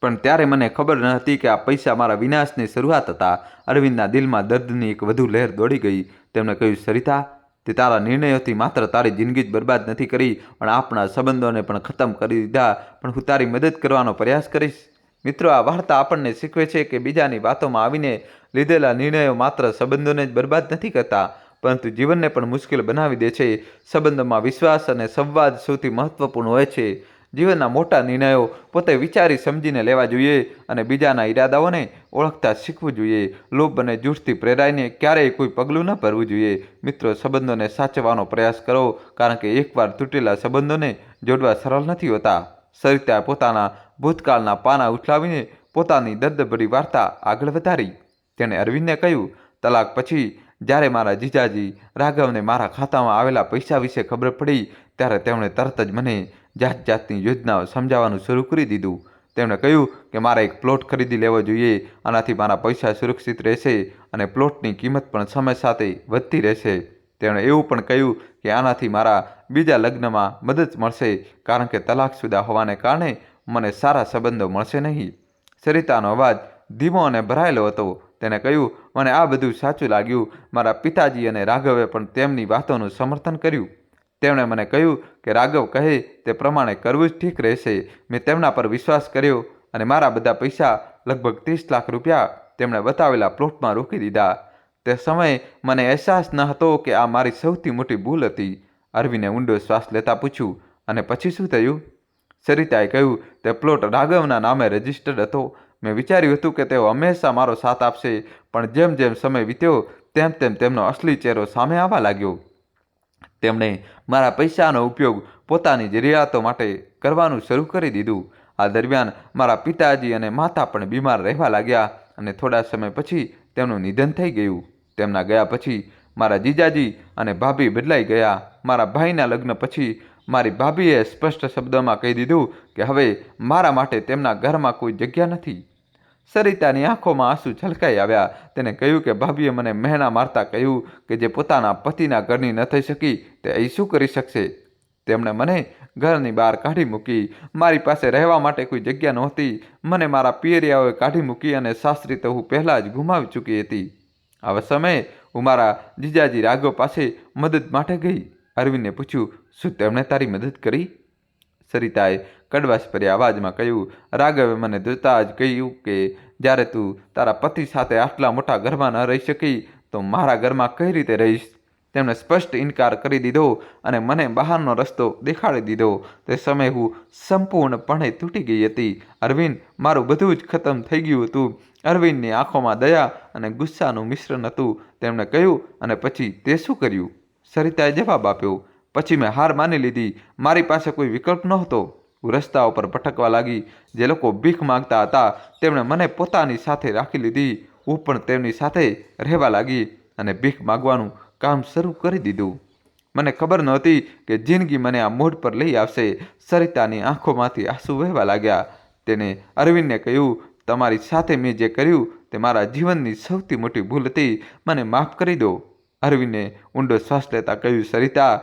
પણ ત્યારે મને ખબર ન હતી કે આ પૈસા મારા વિનાશની શરૂઆત હતા. અરવિંદના દિલમાં દર્દની એક વધુ લહેર દોડી ગઈ. તેમણે કહ્યું, સરિતા, તે તારા નિર્ણયોથી માત્ર તારી જિંદગી જ બરબાદ નથી કરી, પણ આપણા સંબંધોને પણ ખતમ કરી દીધા. પણ હું તારી મદદ કરવાનો પ્રયાસ કરીશ. મિત્રો, આ વાર્તા આપણને શીખવે છે કે બીજાની વાતોમાં આવીને લીધેલા નિર્ણયો માત્ર સંબંધોને જ બરબાદ નથી કરતા, પરંતુ જીવનને પણ મુશ્કેલ બનાવી દે છે. સંબંધોમાં વિશ્વાસ અને સંવાદ સૌથી મહત્વપૂર્ણ હોય છે. જીવનના મોટા નિર્ણયો પોતે વિચારી સમજીને લેવા જોઈએ અને બીજાના ઈરાદાઓને ઓળખતા શીખવું જોઈએ. લોભ અને જૂઠથી પ્રેરાઈને ક્યારેય કોઈ પગલું ન ભરવું જોઈએ. મિત્રો, સંબંધોને સાચવવાનો પ્રયાસ કરો, કારણ કે એકવાર તૂટેલા સંબંધોને જોડવા સરળ નથી હોતા. સરિતાએ પોતાના ભૂતકાળના પાના ઉઠલાવીને પોતાની દર્દભરી વાર્તા આગળ વધારી. તેણે અરવિંદને કહ્યું, તલાક પછી જ્યારે મારા જીજાજી રાઘવને મારા ખાતામાં આવેલા પૈસા વિશે ખબર પડી, ત્યારે તેમણે તરત જ મને જાત જાતની યોજનાઓ સમજાવવાનું શરૂ કરી દીધું. તેમણે કહ્યું કે મારે એક પ્લોટ ખરીદી લેવો જોઈએ. આનાથી મારા પૈસા સુરક્ષિત રહેશે અને પ્લોટની કિંમત પણ સમય સાથે વધતી રહેશે. તેમણે એવું પણ કહ્યું કે આનાથી મારા બીજા લગ્નમાં મદદ મળશે, કારણ કે તલાકશુદા હોવાને કારણે મને સારા સંબંધો મળશે નહીં. સરિતાનો અવાજ ધીમો અને ભરાયેલો હતો. તેણે કહ્યું, મને આ બધું સાચું લાગ્યું. મારા પિતાજી અને રાઘવે પણ તેમની વાતોનું સમર્થન કર્યું. તેમણે મને કહ્યું કે રાઘવ કહે તે પ્રમાણે કરવું જ ઠીક રહેશે. મેં તેમના પર વિશ્વાસ કર્યો અને મારા બધા પૈસા, લગભગ 30 લાખ રૂપિયા, તેમણે બતાવેલા પ્લોટમાં રોકી દીધા. તે સમયે મને અહેસાસ ન હતો કે આ મારી સૌથી મોટી ભૂલ હતી. અરવિંદે ઊંડો શ્વાસ લેતા પૂછ્યું, અને પછી શું થયું? સરિતાએ કહ્યું, તે પ્લોટ રાઘવના નામે રજિસ્ટર્ડ હતો. મેં વિચાર્યું હતું કે તેઓ હંમેશા મારો સાથ આપશે, પણ જેમ જેમ સમય વીત્યો તેમ તેમ તેમનો અસલી ચહેરો સામે આવવા લાગ્યો. તેમણે મારા પૈસાનો ઉપયોગ પોતાની જરૂરિયાતો માટે કરવાનું શરૂ કરી દીધું. આ દરમિયાન મારા પિતાજી અને માતા પણ બીમાર રહેવા લાગ્યા અને થોડા સમય પછી તેમનું નિધન થઈ ગયું. તેમના ગયા પછી મારા જીજાજી અને ભાભી બદલાઈ ગયા. મારા ભાઈના લગ્ન પછી મારી ભાભીએ સ્પષ્ટ શબ્દોમાં કહી દીધું કે હવે મારા માટે તેમના ઘરમાં કોઈ જગ્યા નથી. સરિતાની આંખોમાં આંસુ છલકાઈ આવ્યા. તેને કહ્યું કે ભાભીએ મને મહેણા મારતા કહ્યું કે જે પોતાના પતિના ઘરની ન થઈ શકી તે અહીં શું કરી શકશે. તેમણે મને ઘરની બહાર કાઢી મૂકી. મારી પાસે રહેવા માટે કોઈ જગ્યા નહોતી. મને મારા પિયરિયાઓએ કાઢી મૂકી અને સાસરી તો હું પહેલાં જ ગુમાવી ચૂકી હતી. આવા સમયે હું મારા જીજાજી રાઘવ પાસે મદદ માટે ગઈ. અરવિંદે પૂછ્યું, શું તેમણે તારી મદદ કરી? સરિતાએ કડવાશભર્યા અવાજમાં કહ્યું, રાઘવે મને જોતા જ કહ્યું કે જ્યારે તું તારા પતિ સાથે આટલા મોટા ઘરમાં ન રહી શકી તો મારા ઘરમાં કઈ રીતે રહીશ? તેમણે સ્પષ્ટ ઇનકાર કરી દીધો અને મને બહારનો રસ્તો દેખાડી દીધો. તે સમયે હું સંપૂર્ણપણે તૂટી ગઈ હતી. અરવિંદ, મારું બધું જ ખતમ થઈ ગયું હતું. અરવિંદની આંખોમાં દયા અને ગુસ્સાનું મિશ્રણ હતું. તેમણે કહ્યું, અને પછી તે શું કર્યું? સરિતાએ જવાબ આપ્યો, પછી મેં હાર માની લીધી. મારી પાસે કોઈ વિકલ્પ નહોતો. હું રસ્તા ઉપર ભટકવા લાગી. જે લોકો ભીખ માંગતા હતા તેમણે મને પોતાની સાથે રાખી લીધી. હું પણ તેમની સાથે રહેવા લાગી અને ભીખ માગવાનું કામ શરૂ કરી દીધું. મને ખબર નહોતી કે જિંદગી મને આ મોડ પર લઈ આવશે. સરિતાની આંખોમાંથી આંસુ વહેવા લાગ્યા. તેને અરવિંદને કહ્યું, તમારી સાથે મેં જે કર્યું તે મારા જીવનની સૌથી મોટી ભૂલ હતી. મને માફ કરી દો. અરવિંદે ઊંડો શ્વાસ લેતા કહ્યું, સરિતા,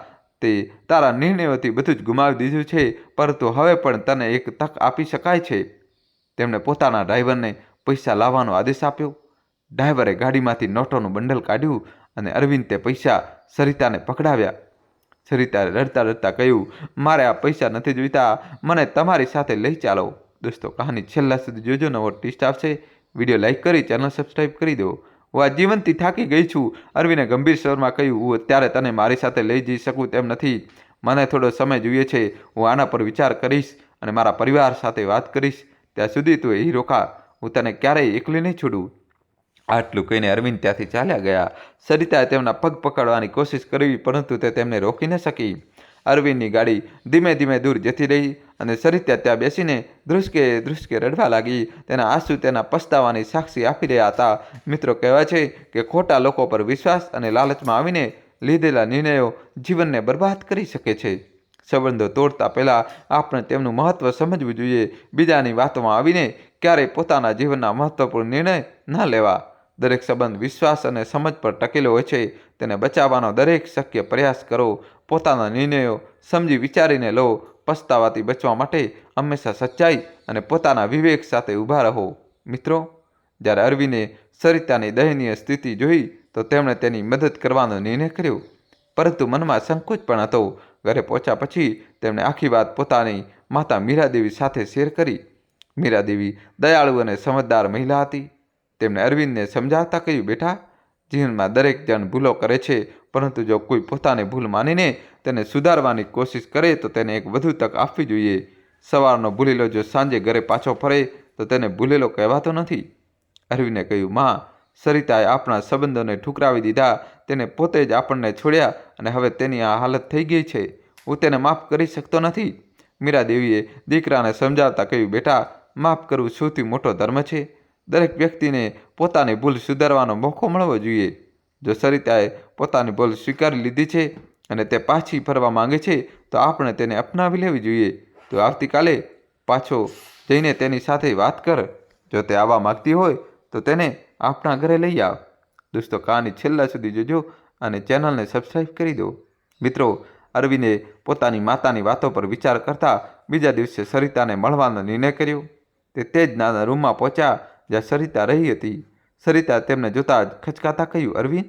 તે તારા નિર્ણયોથી બધું જ ગુમાવી દીધું છે, પરંતુ હવે પણ તને એક તક આપી શકાય છે. તેમણે પોતાના ડ્રાઈવરને પૈસા લાવવાનો આદેશ આપ્યો. ડ્રાઈવરે ગાડીમાંથી નોટોનું બંડલ કાઢ્યું અને અરવિંદ તે પૈસા સરિતાને પકડાવ્યા. સરિતાએ રડતા રડતા કહ્યું, મારે આ પૈસા નથી જોઈતા. મને તમારી સાથે લઈ ચાલો. દોસ્તો, કહાની છેલ્લા સુધી જોજો. નવો ટ્વિસ્ટ આવશે. વિડીયો લાઈક કરી ચેનલ સબસ્ક્રાઈબ કરી દો. હું આ જીવનથી થાકી ગઈ છું. અરવિંદે ગંભીર સ્વરમાં કહ્યું, હું અત્યારે તને મારી સાથે લઈ જઈ શકું તેમ નથી. મને થોડો સમય જોઈએ છે. હું આના પર વિચાર કરીશ અને મારા પરિવાર સાથે વાત કરીશ. ત્યાં સુધી તું અહીં રોકા. હું તને ક્યારેય એકલી નહીં છોડું. આટલું કહીને અરવિંદ ત્યાંથી ચાલ્યા ગયા. સરિતાએ તેમના પગ પકડવાની કોશિશ કરી, પરંતુ તે તેમને રોકી ન શકી. અરવિંદની ગાડી ધીમે ધીમે દૂર જતી રહી અને સરિતા ત્યાં બેસીને ધ્રુસકે ધ્રુસકે રડવા લાગી. તેના આંસુ તેના પસ્તાવાની સાક્ષી આપી રહ્યા હતા. મિત્રો, કહેવાય છે કે ખોટા લોકો પર વિશ્વાસ અને લાલચમાં આવીને લીધેલા નિર્ણયો જીવનને બરબાદ કરી શકે છે. સંબંધો તોડતા પહેલાં આપણે તેમનું મહત્ત્વ સમજવું જોઈએ. બીજાની વાતોમાં આવીને ક્યારેય પોતાના જીવનના મહત્ત્વપૂર્ણ નિર્ણય ન લેવા. દરેક સંબંધ વિશ્વાસ અને સમજ પર ટકેલો હોય છે. તેને બચાવવાનો દરેક શક્ય પ્રયાસ કરો. પોતાના નિર્ણયો સમજી વિચારીને લો. પસ્તાવાથી બચવા માટે હંમેશા સચ્ચાઈ અને પોતાના વિવેક સાથે ઊભા રહો. મિત્રો, જ્યારે અરવિંદે સરિતાની દયનીય સ્થિતિ જોઈ તો તેમણે તેની મદદ કરવાનો નિર્ણય કર્યો, પરંતુ મનમાં સંકોચ પણ હતો. ઘરે પહોંચ્યા પછી તેમણે આખી વાત પોતાની માતા મીરાદેવી સાથે શેર કરી. મીરાદેવી દયાળુ અને સમજદાર મહિલા હતી. તેમણે અરવિંદને સમજાવતા કહ્યું, બેટા, જીવનમાં દરેક જણ ભૂલો કરે છે, પરંતુ જો કોઈ પોતાની ભૂલ માનીને તેને સુધારવાની કોશિશ કરે તો તેને એક વધુ તક આપવી જોઈએ. સવારનો ભૂલેલો જો સાંજે ઘરે પાછો ફરે તો તેને ભૂલેલો કહેવાતો નથી. અરવિંદે કહ્યું, માં, સરિતાએ આપણા સંબંધોને ઠુકરાવી દીધા. તેને પોતે જ આપણને છોડ્યા અને હવે તેની આ હાલત થઈ ગઈ છે. હું તેને માફ કરી શકતો નથી. મીરાદેવીએ દીકરાને સમજાવતા કહ્યું, બેટા, માફ કરવું સૌથી મોટો ધર્મ છે. દરેક વ્યક્તિને પોતાની ભૂલ સુધારવાનો મોકો મળવો જોઈએ. જો સરિતાએ પોતાની ભૂલ સ્વીકારી લીધી છે અને તે પાછી ફરવા માંગે છે તો આપણે તેને અપનાવી લેવી જોઈએ. તો આવતીકાલે પાછો જઈને તેની સાથે વાત કર. જો તે આવવા માગતી હોય તો તેને આપણા ઘરે લઈ આવ. દોસ્તો, કહાની છેલ્લા સુધી જોજો અને ચેનલને સબસ્ક્રાઈબ કરી દો. મિત્રો, અરવિંદે પોતાની માતાની વાતો પર વિચાર કરતા બીજા દિવસે સરિતાને મળવાનો નિર્ણય કર્યો. તે જ નાના રૂમમાં પહોંચ્યા જ્યાં સરિતા રહી હતી. સરિતા તેમને જોતા જ ખચકાતા કહ્યું, અરવિંદ,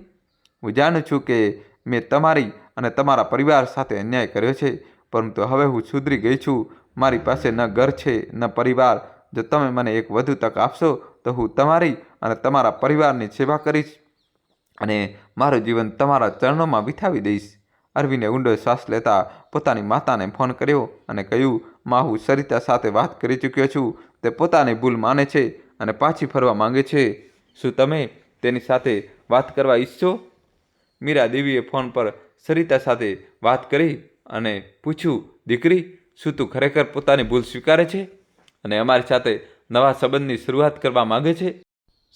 હું જાણું છું કે મેં તમારી અને તમારા પરિવાર સાથે અન્યાય કર્યો છે, પરંતુ હવે હું સુધરી ગઈ છું. મારી પાસે ન ઘર છે ન પરિવાર. જો તમે મને એક વધુ તક આપશો તો હું તમારી અને તમારા પરિવારની સેવા કરીશ અને મારું જીવન તમારા ચરણોમાં વિતાવી દઈશ. અરવિંદે ઊંડો શ્વાસ લેતા પોતાની માતાને ફોન કર્યો અને કહ્યું, માં, હું સરિતા સાથે વાત કરી ચૂક્યો છું. તે પોતાની ભૂલ માને છે અને પાછી ફરવા માંગે છે. શું તમે તેની સાથે વાત કરવા ઈચ્છો? મીરાદેવીએ ફોન પર સરિતા સાથે વાત કરી અને પૂછ્યું, દીકરી, શું તું ખરેખર પોતાની ભૂલ સ્વીકારે છે અને અમારી સાથે નવા સંબંધની શરૂઆત કરવા માંગે છે?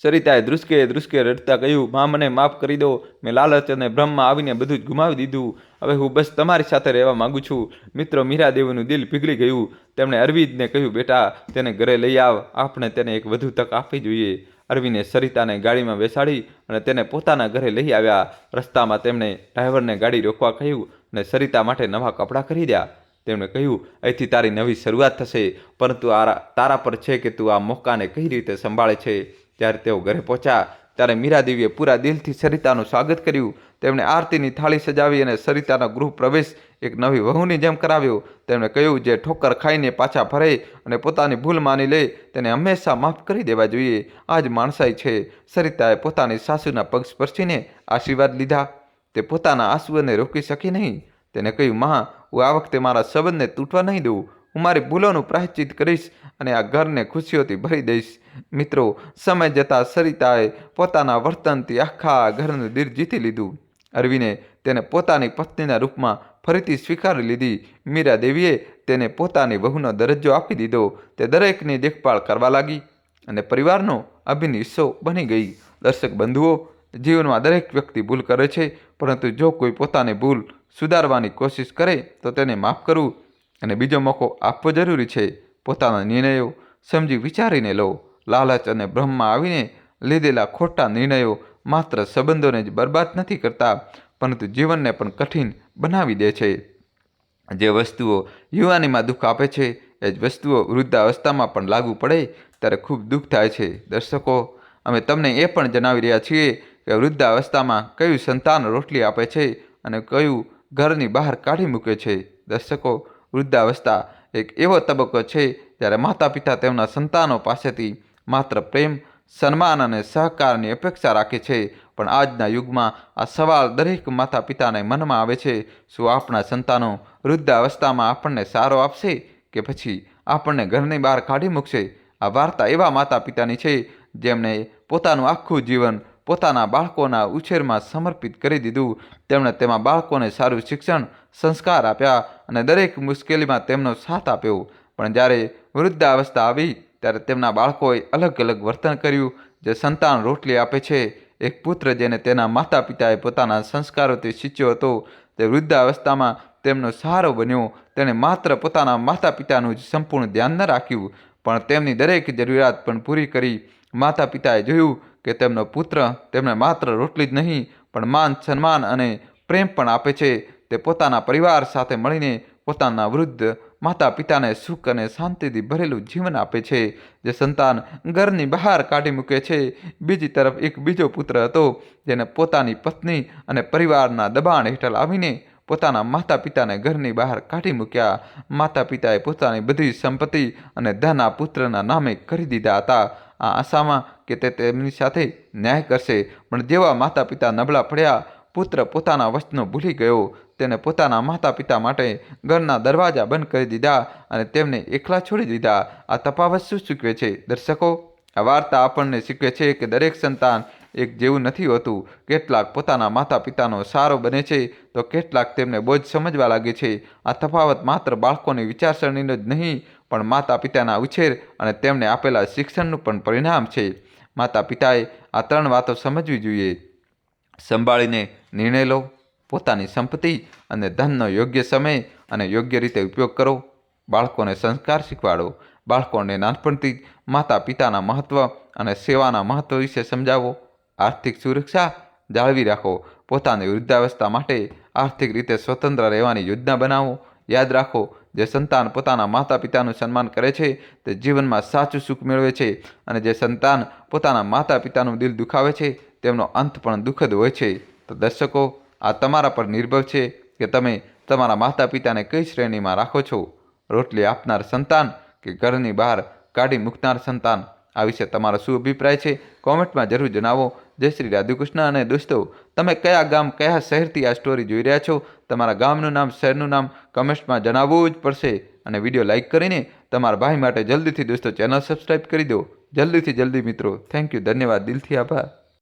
સરિતાએ ધ્રુસકે ધ્રુસકે રડતા કહ્યું, માં, મને માફ કરી દો. મેં લાલચ અને ભ્રમમાં આવીને બધું જ ગુમાવી દીધું. હવે હું બસ તમારી સાથે રહેવા માંગુ છું. મિત્રો, મીરાદેવીનું દિલ પીઘળી ગયું. તેમણે અરવિંદને કહ્યું, બેટા, તેને ઘરે લઈ આવ. આપણે તેને એક વધુ તક આપવી જોઈએ. અરવિંદે સરિતાને ગાડીમાં બેસાડી અને તેને પોતાના ઘરે લઈ આવ્યા. રસ્તામાં તેમણે ડ્રાઈવરને ગાડી રોકવા કહ્યું અને સરિતા માટે નવા કપડાં ખરીદ્યા. તેમણે કહ્યું, અહીંથી તારી નવી શરૂઆત થશે, પરંતુ તારા પર છે કે તું આ મોકાને કઈ રીતે સંભાળે છે. જ્યારે તેઓ ઘરે પહોંચ્યા ત્યારે મીરાદેવીએ પૂરા દિલથી સરિતાનું સ્વાગત કર્યું. તેમણે આરતીની થાળી સજાવી અને સરિતાનો ગૃહ પ્રવેશ એક નવી વહુની જેમ કરાવ્યો. તેમણે કહ્યું, જે ઠોકર ખાઈને પાછા ફરે અને પોતાની ભૂલ માની લે તેને હંમેશા માફ કરી દેવા જોઈએ. આ જ માણસાઈ છે. સરિતાએ પોતાની સાસુના પગ સ્પર્શીને આશીર્વાદ લીધા. તે પોતાના આંસુઓને રોકી શકી નહીં. તેને કહ્યું, માં, હું આ વખતે મારા સંબંધને તૂટવા નહીં દઉં. હું મારી ભૂલોનું પ્રાયશ્ચિત કરીશ અને આ ઘરને ખુશીઓથી ભરી દઈશ. મિત્રો, સમય જતાં સરિતાએ પોતાના વર્તનથી આખા ઘરનું દિલ જીતી લીધું. અરવિંદે તેને પોતાની પત્નીના રૂપમાં ફરીથી સ્વીકારી લીધી. મીરાદેવીએ તેને પોતાની વહુનો દરજ્જો આપી દીધો. તે દરેકની દેખભાળ કરવા લાગી અને પરિવારનો અભિન્ન હિસ્સો બની ગઈ. દર્શક બંધુઓ, જીવનમાં દરેક વ્યક્તિ ભૂલ કરે છે, પરંતુ જો કોઈ પોતાની ભૂલ સુધારવાની કોશિશ કરે તો તેને માફ કરવું અને બીજો મોકો આપવો જરૂરી છે. પોતાના નિર્ણયો સમજી વિચારીને લો. લાલચ અને ભ્રમમાં આવીને લીધેલા ખોટા નિર્ણયો માત્ર સંબંધોને જ બરબાદ નથી કરતા, પરંતુ જીવનને પણ કઠિન બનાવી દે છે. જે વસ્તુઓ યુવાનીમાં દુઃખ આપે છે એ જ વસ્તુઓ વૃદ્ધાવસ્થામાં પણ લાગુ પડે ત્યારે ખૂબ દુઃખ થાય છે. દર્શકો, અમે તમને એ પણ જણાવી રહ્યા છીએ કે વૃદ્ધાવસ્થામાં કયું સંતાન રોટલી આપે છે અને કયું ઘરની બહાર કાઢી મૂકે છે. દર્શકો, વૃદ્ધાવસ્થા એક એવો તબક્કો છે જ્યારે માતા પિતા તેમના સંતાનો પાસેથી માત્ર પ્રેમ, સન્માન અને સહકારની અપેક્ષા રાખે છે. પણ આજના યુગમાં આ સવાલ દરેક માતા પિતાને મનમાં આવે છે, શું આપણા સંતાનો વૃદ્ધાવસ્થામાં આપણને સારો આપશે કે પછી આપણને ઘરની બહાર કાઢી મૂકશે? આ વાર્તા એવા માતા પિતાની છે જેમણે પોતાનું આખું જીવન પોતાના બાળકોના ઉછેરમાં સમર્પિત કરી દીધું. તેમણે તેમાં બાળકોને સારું શિક્ષણ, સંસ્કાર આપ્યા અને દરેક મુશ્કેલીમાં તેમનો સાથ આપ્યો. પણ જ્યારે વૃદ્ધાવસ્થા આવી ત્યારે તેમના બાળકોએ અલગ અલગ વર્તન કર્યું. જે સંતાન રોટલી આપે છે, એક પુત્ર જેને તેના માતા પિતાએ પોતાના સંસ્કારોથી શીખ્યો હતો, તે વૃદ્ધાવસ્થામાં તેમનો સહારો બન્યો. તેણે માત્ર પોતાના માતા પિતાનું જ સંપૂર્ણ ધ્યાન ન રાખ્યું, પણ તેમની દરેક જરૂરિયાત પણ પૂરી કરી. માતા પિતાએ જોયું કે તેમનો પુત્ર તેમને માત્ર રોટલી જ નહીં પણ માન, સન્માન અને પ્રેમ પણ આપે છે. તે પોતાના પરિવાર સાથે મળીને પોતાના વૃદ્ધ માતા પિતાને સુખ અને શાંતિથી ભરેલું જીવન આપે છે. જે સંતાન ઘરની બહાર કાઢી મૂકે છે, બીજી તરફ એક બીજો પુત્ર હતો જેને પોતાની પત્ની અને પરિવારના દબાણ હેઠળ આવીને પોતાના માતા પિતાને ઘરની બહાર કાઢી મૂક્યા. માતા પિતાએ પોતાની બધી સંપત્તિ અને ધન આ પુત્રના નામે કરી દીધા હતા, આ આશામાં કે તે તેમની સાથે ન્યાય કરશે. પણ જેવા માતા પિતા નબળા પડ્યા, પુત્ર પોતાના વચનો ભૂલી ગયો. તેને પોતાના માતા પિતા માટે ઘરના દરવાજા બંધ કરી દીધા અને તેમને એકલા છોડી દીધા. આ તફાવત શું શીખવે છે દર્શકો? આ વાર્તા આપણને શીખવે છે કે દરેક સંતાન એક જેવું નથી હોતું. કેટલાક પોતાના માતા પિતાનો સહારો બને છે તો કેટલાક તેમને બોજ સમજવા લાગે છે. આ તફાવત માત્ર બાળકોની વિચારસરણીનો જ નહીં પણ માતા પિતાના ઉછેર અને તેમને આપેલા શિક્ષણનું પણ પરિણામ છે. માતા પિતાએ આ 3 વાતો સમજવી જોઈએ. સંભાળીને નિર્ણય લો, પોતાની સંપત્તિ અને ધનનો યોગ્ય સમય અને યોગ્ય રીતે ઉપયોગ કરો. બાળકોને સંસ્કાર શીખવાડો. બાળકોને નાનપણથી જ માતા પિતાના મહત્ત્વ અને સેવાના મહત્ત્વ વિશે સમજાવો. આર્થિક સુરક્ષા જાળવી રાખો. પોતાની વૃદ્ધાવસ્થા માટે આર્થિક રીતે સ્વતંત્ર રહેવાની યોજના બનાવો. યાદ રાખો, જે સંતાન પોતાના માતા પિતાનું સન્માન કરે છે તે જીવનમાં સાચું સુખ મેળવે છે, અને જે સંતાન પોતાના માતા પિતાનું દિલ દુખાવે છે તેમનો અંત પણ દુઃખદ હોય છે. તો દર્શકો, આ તમારા પર નિર્ભર છે કે તમે તમારા માતા પિતાને કઈ શ્રેણીમાં રાખો છો. રોટલી આપનાર સંતાન કે ઘરની બહાર કાઢી મૂકનાર સંતાન? આ વિશે તમારો શું અભિપ્રાય છે? કોમેન્ટમાં જરૂર જણાવો. જય શ્રી રાધે કૃષ્ણ. અને દોસ્તો, તમે કયા ગામ, કયા શહેરથી આ સ્ટોરી જોઈ રહ્યા છો? તમારા ગામનું નામ, શહેરનું નામ કમેન્ટ્સમાં જણાવવું જ પડશે. અને વિડીયો લાઇક કરીને તમારા ભાઈ માટે જલ્દીથી દોસ્તો ચેનલ સબસ્ક્રાઈબ કરી દો. જલ્દીથી જલ્દી મિત્રો. થેન્ક યુ, ધન્યવાદ, દિલથી આભાર.